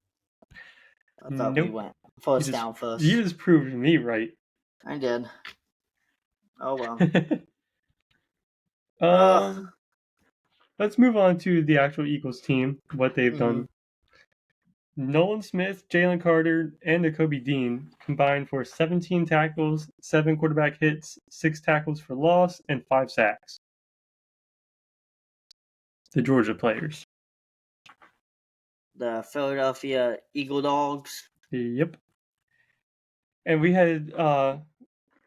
Speaker 2: I thought we went first down first.
Speaker 1: You just proved me right.
Speaker 2: I did. Oh well.
Speaker 1: Let's move on to the actual Eagles team, what they've done. Nolan Smith, Jalen Carter, and Nakobe Dean combined for 17 tackles, 7 quarterback hits, 6 tackles for loss, and 5 sacks. The Georgia players.
Speaker 2: The Philadelphia Eagle Dogs.
Speaker 1: Yep. And we had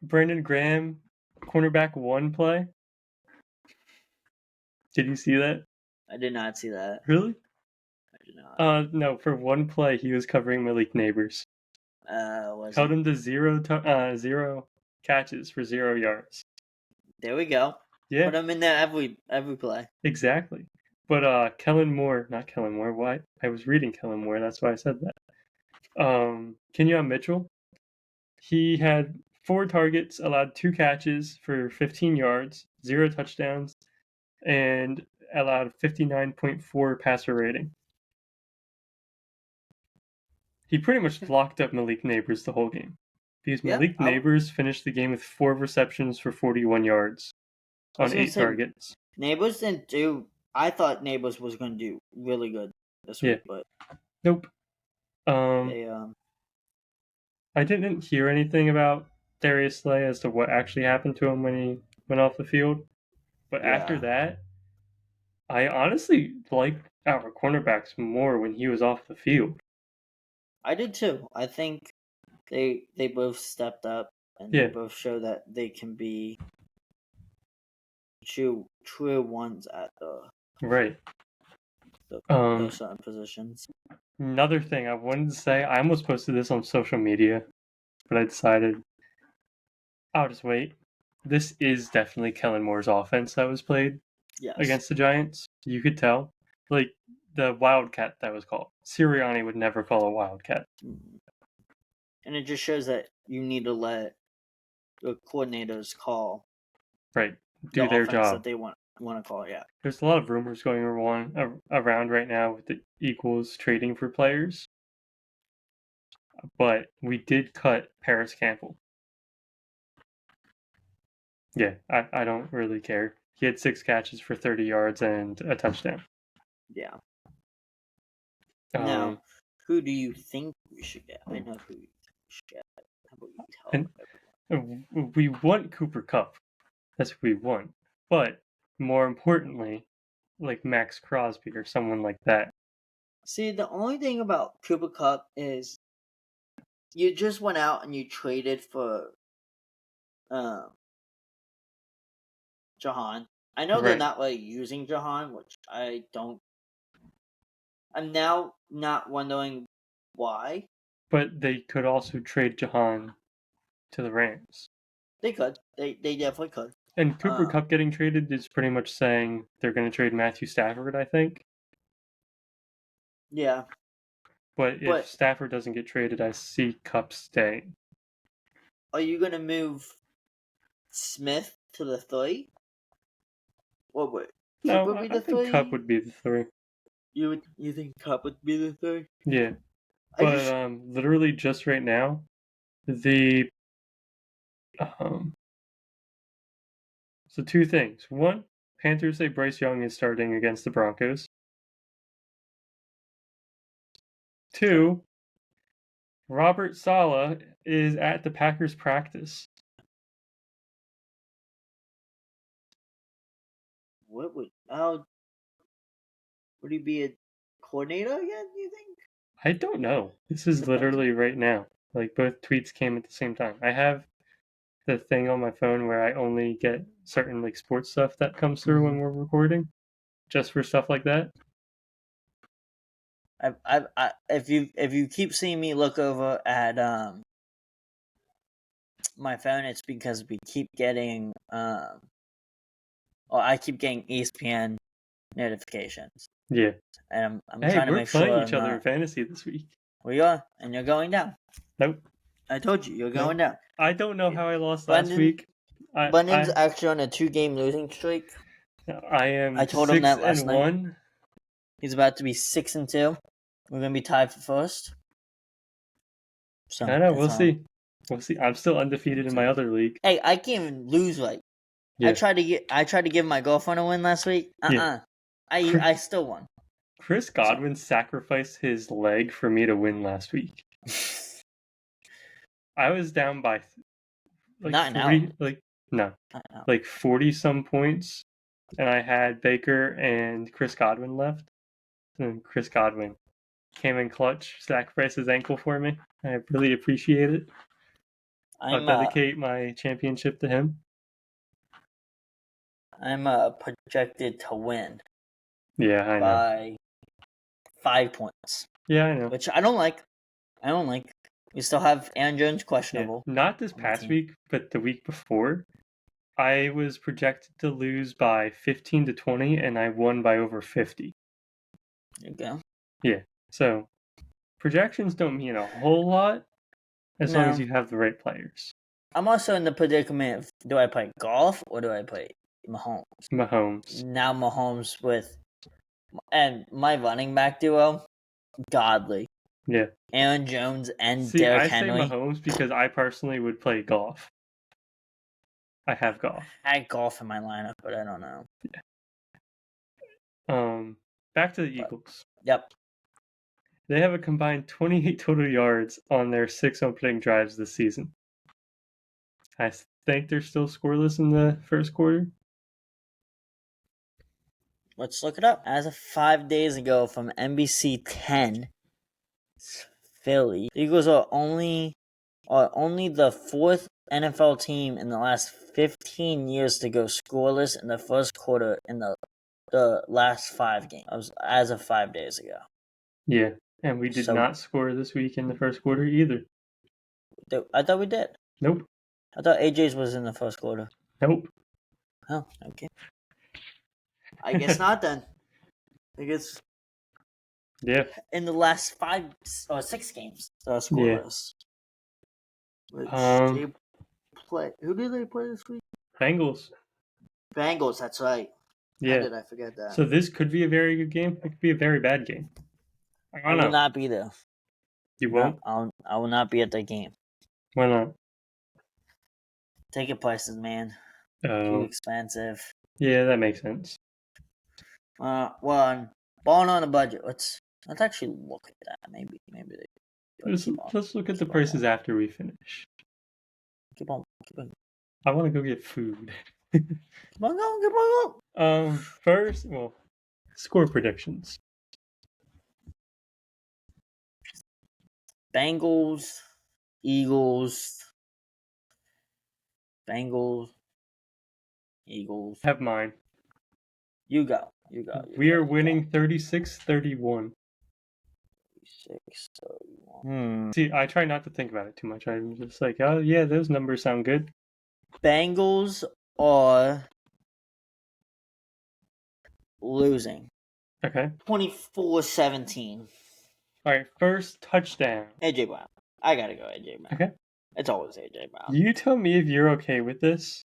Speaker 1: Brandon Graham, cornerback 1 play. Did you see that?
Speaker 2: I did not see that.
Speaker 1: Really? I did not. No, for 1 play, he was covering Malik Nabers. Held him to 0 catches for 0 yards.
Speaker 2: There we go.
Speaker 1: Yeah.
Speaker 2: Put him in there every play.
Speaker 1: Exactly. But not Kellen Moore. Why? I was reading Kellen Moore. That's why I said that. Kenyon Mitchell. He had 4 targets, allowed 2 catches for 15 yards, 0 touchdowns, and allowed 59.4 passer rating. He pretty much locked up Malik Nabers the whole game. Because Malik Nabers finished the game with 4 receptions for 41 yards on 8 targets.
Speaker 2: Nabers didn't do... I thought Nabers was going to do really good this week, but...
Speaker 1: Nope. I didn't hear anything about Darius Slay as to what actually happened to him when he went off the field. But after that, I honestly liked our cornerbacks more when he was off the field.
Speaker 2: I did too. I think They both stepped up, and they both show that they can be true ones at
Speaker 1: right.
Speaker 2: those certain positions.
Speaker 1: Another thing I wanted to say, I almost posted this on social media, but I decided I'll just wait. This is definitely Kellen Moore's offense that was played against the Giants. You could tell. Like, the Wildcat that was called. Sirianni would never call a Wildcat.
Speaker 2: And it just shows that you need to let the coordinators call.
Speaker 1: Right. Do their job.
Speaker 2: That they want to call, yeah.
Speaker 1: There's a lot of rumors going around right now with the Eagles trading for players. But we did cut Paris Campbell. Yeah, I don't really care. He had 6 catches for 30 yards and a touchdown.
Speaker 2: Yeah. Now, who do you think we should get? I know who we should get. How about you tell everyone?
Speaker 1: We want Cooper Kupp. That's what we want. But more importantly, like Max Crosby or someone like that.
Speaker 2: See, the only thing about Cooper Kupp is you just went out and you traded for Jahan. I know they're not like using Jahan, which I don't. I'm now not wondering why.
Speaker 1: But they could also trade Jahan to the Rams.
Speaker 2: They could. They definitely could.
Speaker 1: And Cooper Kupp getting traded is pretty much saying they're going to trade Matthew Stafford, I think.
Speaker 2: Yeah.
Speaker 1: But if Stafford doesn't get traded, I see Kupp staying.
Speaker 2: Are you going to move Smith to the 3? What would?
Speaker 1: No, I think Kupp would be the 3.
Speaker 2: You think Kupp would be the 3?
Speaker 1: Yeah. But literally just right now, the so 2 things. 1, Panthers say Bryce Young is starting against the Broncos. 2, Robert Saleh is at the Packers practice.
Speaker 2: What would he be a coordinator again, you think?
Speaker 1: I don't know. This is literally right now. Like, both tweets came at the same time. I have the thing on my phone where I only get certain like sports stuff that comes through when we're recording, just for stuff like that.
Speaker 2: If you keep seeing me look over at my phone, it's because we keep getting I keep getting ESPN notifications.
Speaker 1: Yeah.
Speaker 2: And I'm trying to make sure
Speaker 1: we're playing each other in fantasy this week.
Speaker 2: We are, and you're going down.
Speaker 1: Nope.
Speaker 2: I told you, you're going down.
Speaker 1: I don't know how I lost last week.
Speaker 2: Brendan's actually on a 2-game losing streak.
Speaker 1: I told him that last night. 6-1.
Speaker 2: He's about to be 6-2. We're gonna be tied for first.
Speaker 1: So I know. We'll see. We'll see. I'm still undefeated in my other league.
Speaker 2: Hey, I can't even lose right. Yeah. I tried to give my girlfriend a win last week. Yeah. I still won.
Speaker 1: Chris Godwin sacrificed his leg for me to win last week. I was down by
Speaker 2: not 40,
Speaker 1: like 40 some points, and I had Baker and Chris Godwin left. And Chris Godwin came in clutch, sacrificed his ankle for me. I really appreciate it. I'll dedicate my championship to him.
Speaker 2: I'm projected to win.
Speaker 1: Yeah, I know.
Speaker 2: By 5 points.
Speaker 1: Yeah, I know.
Speaker 2: Which I don't like. We still have Aaron Jones questionable.
Speaker 1: Yeah, not this past week, but the week before. I was projected to lose by 15 to 20, and I won by over 50.
Speaker 2: There you go.
Speaker 1: Yeah, so projections don't mean a whole lot as long as you have the right players.
Speaker 2: I'm also in the predicament of, do I play golf or do I play Mahomes?
Speaker 1: Mahomes.
Speaker 2: Now Mahomes and my running back duo, godly.
Speaker 1: Yeah.
Speaker 2: Aaron Jones and Derrick Henry.
Speaker 1: I say Mahomes because I personally would play golf. I have golf.
Speaker 2: I had golf in my lineup, but I don't know.
Speaker 1: Yeah. Back to the Eagles.
Speaker 2: Yep.
Speaker 1: They have a combined 28 total yards on their 6 opening drives this season. I think they're still scoreless in the first quarter.
Speaker 2: Let's look it up. As of 5 days ago from NBC 10, Philly, the Eagles are only are only the fourth NFL team in the last 15 years to go scoreless in the first quarter in the last 5 games, as of 5 days ago.
Speaker 1: Yeah, and we did not score this week in the first quarter either.
Speaker 2: I thought we did.
Speaker 1: Nope.
Speaker 2: I thought AJ's was in the first quarter.
Speaker 1: Nope.
Speaker 2: Oh, okay. I guess not then. I guess.
Speaker 1: Yeah.
Speaker 2: In the last 5 or 6 games, scoreless.
Speaker 1: Yeah.
Speaker 2: Which play. Who did they play this week?
Speaker 1: Bengals.
Speaker 2: Bengals. That's right.
Speaker 1: Yeah.
Speaker 2: How did I forget that?
Speaker 1: So this could be a very good game. It could be a very bad game.
Speaker 2: I will not be there.
Speaker 1: You won't?
Speaker 2: No, I will not be at that game.
Speaker 1: Why not?
Speaker 2: Ticket prices, man.
Speaker 1: Oh.
Speaker 2: Too expensive.
Speaker 1: Yeah, that makes sense.
Speaker 2: Well, balling on a budget. Let's actually look at that. Maybe they.
Speaker 1: Let's look at the prices after we finish.
Speaker 2: Keep on.
Speaker 1: I want to go get food.
Speaker 2: Keep on going.
Speaker 1: First, score predictions.
Speaker 2: Bengals, Eagles.
Speaker 1: Have mine.
Speaker 2: You go.
Speaker 1: We are winning 36-31.
Speaker 2: 36-31.
Speaker 1: See, I try not to think about it too much. I'm just like, oh yeah, those numbers sound good.
Speaker 2: Bengals are losing.
Speaker 1: Okay.
Speaker 2: 24-17.
Speaker 1: All right, first touchdown.
Speaker 2: AJ Brown. I gotta go AJ Brown.
Speaker 1: Okay.
Speaker 2: It's always AJ Brown.
Speaker 1: You tell me if you're okay with this.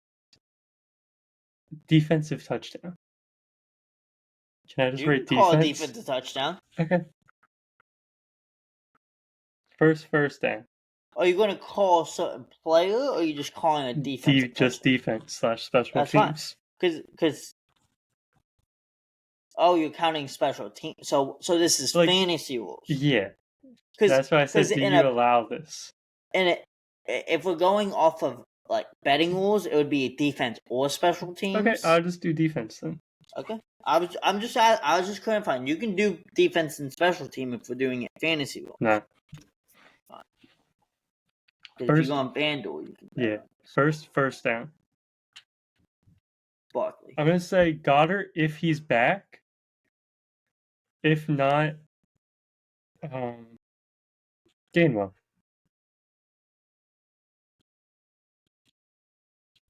Speaker 1: Defensive touchdown. Can I just rate defense?
Speaker 2: Call a defensive touchdown.
Speaker 1: Okay. First down.
Speaker 2: Are you going to call a certain player, or are you just calling a defense?
Speaker 1: Just defense / special
Speaker 2: That's
Speaker 1: teams.
Speaker 2: Because you're counting special teams. So this is fantasy rules.
Speaker 1: Yeah. That's why I said, do you allow this?
Speaker 2: And if we're going off of betting rules, it would be defense or special teams.
Speaker 1: Okay, I'll just do defense then.
Speaker 2: Okay. I was just clarifying. You can do defense and special team if we're doing it fantasy rules.
Speaker 1: No.
Speaker 2: Because if you go on FanDuel, you can.
Speaker 1: Yeah. First down.
Speaker 2: Barkley.
Speaker 1: I'm gonna say Goddard if he's back. If not, Gainwell.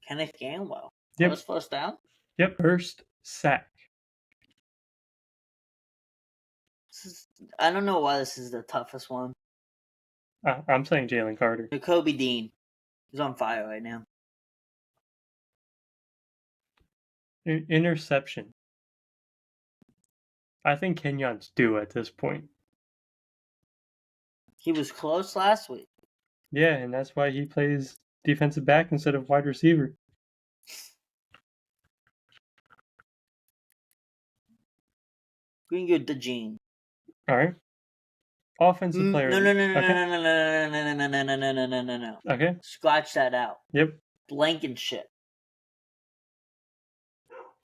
Speaker 2: Kenneth Gainwell.
Speaker 1: Yep.
Speaker 2: First down?
Speaker 1: Yep. First sack.
Speaker 2: I don't know why this is the toughest one.
Speaker 1: I'm saying Jalen Carter.
Speaker 2: Jacoby Dean. He's on fire right now.
Speaker 1: Interception. I think Kenyon's due at this point.
Speaker 2: He was close last week.
Speaker 1: Yeah, and that's why he plays defensive back instead of wide receiver.
Speaker 2: We can go DeJean.
Speaker 1: All right. Offensive player.
Speaker 2: No.
Speaker 1: Okay.
Speaker 2: Scratch that out.
Speaker 1: Yep.
Speaker 2: Blankenship.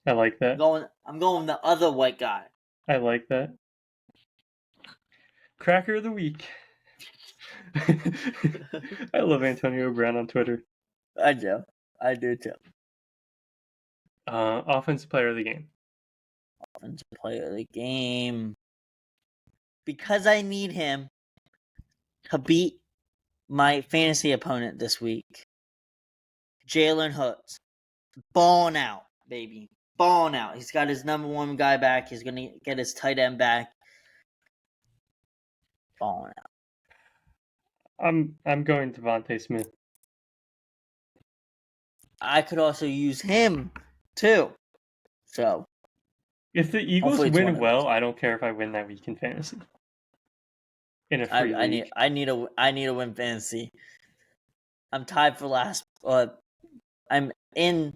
Speaker 1: I like that.
Speaker 2: I'm going the other white guy.
Speaker 1: I like that. Cracker of the week. I love Antonio Brown on Twitter.
Speaker 2: I do too.
Speaker 1: Offensive player of the game.
Speaker 2: Offensive player of the game. Because I need him to beat my fantasy opponent this week. Jalen Hurts. Balling out, baby. Balling out. He's got his number one guy back. He's going to get his tight end back. Balling out.
Speaker 1: I'm going Devontae Smith.
Speaker 2: I could also use him too. So
Speaker 1: if the Eagles win well, I don't care if I win that week in fantasy. In a free league.
Speaker 2: I need to win fantasy. I'm tied for last. I'm in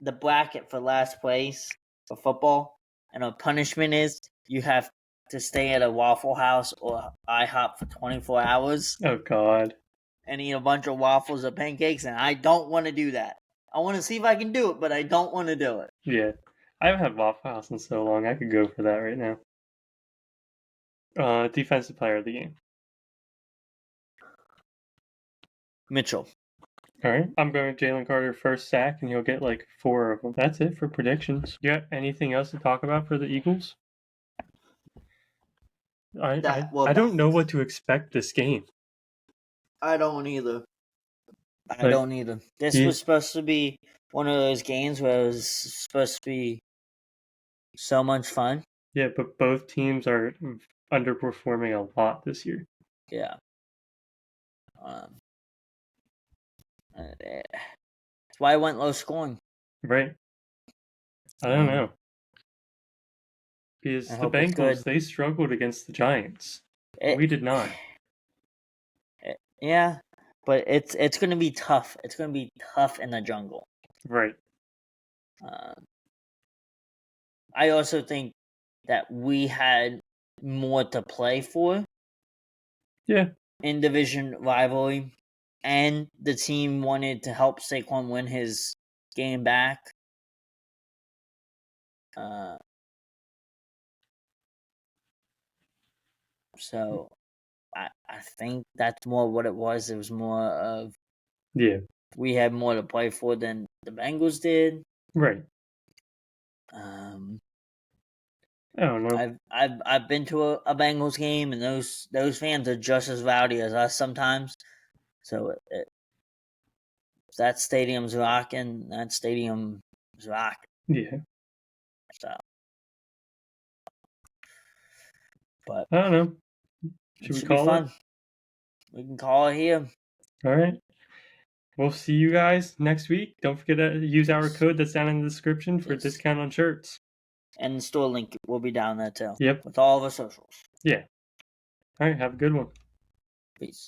Speaker 2: the bracket for last place for football, and our punishment is you have to stay at a Waffle House or IHOP for 24 hours.
Speaker 1: Oh God!
Speaker 2: And eat a bunch of waffles or pancakes, and I don't want to do that. I want to see if I can do it, but I don't want to do it.
Speaker 1: Yeah, I haven't had Waffle House in so long. I could go for that right now. Defensive player of the game.
Speaker 2: Mitchell.
Speaker 1: All right. I'm going with Jalen Carter first sack, and he'll get like 4 of them. That's it for predictions. You got anything else to talk about for the Eagles? I don't know what to expect this game.
Speaker 2: I don't either. This was supposed to be one of those games where it was supposed to be so much fun.
Speaker 1: Yeah, but both teams are underperforming a lot this year.
Speaker 2: Yeah. That's why I went low scoring.
Speaker 1: Right. I don't know. Because the Bengals, they struggled against the Giants. We did not.
Speaker 2: Yeah, but it's going to be tough. It's going to be tough in the jungle.
Speaker 1: Right.
Speaker 2: I also think that we had more to play for.
Speaker 1: Yeah.
Speaker 2: In division rivalry. And the team wanted to help Saquon win his game back. So I think that's more what it was. It was more of we had more to play for than the Bengals did.
Speaker 1: Right.
Speaker 2: I don't know. I've been to a Bengals game, and those fans are just as rowdy as us sometimes. So if that stadium's rocking, that stadium's rocking.
Speaker 1: Yeah.
Speaker 2: So, but
Speaker 1: I don't know. Should we call it?
Speaker 2: We can call it here.
Speaker 1: All right. We'll see you guys next week. Don't forget to use our code that's down in the description for a discount on shirts.
Speaker 2: And the store link will be down there too.
Speaker 1: Yep.
Speaker 2: With all of our socials.
Speaker 1: Yeah. All right. Have a good one.
Speaker 2: Peace.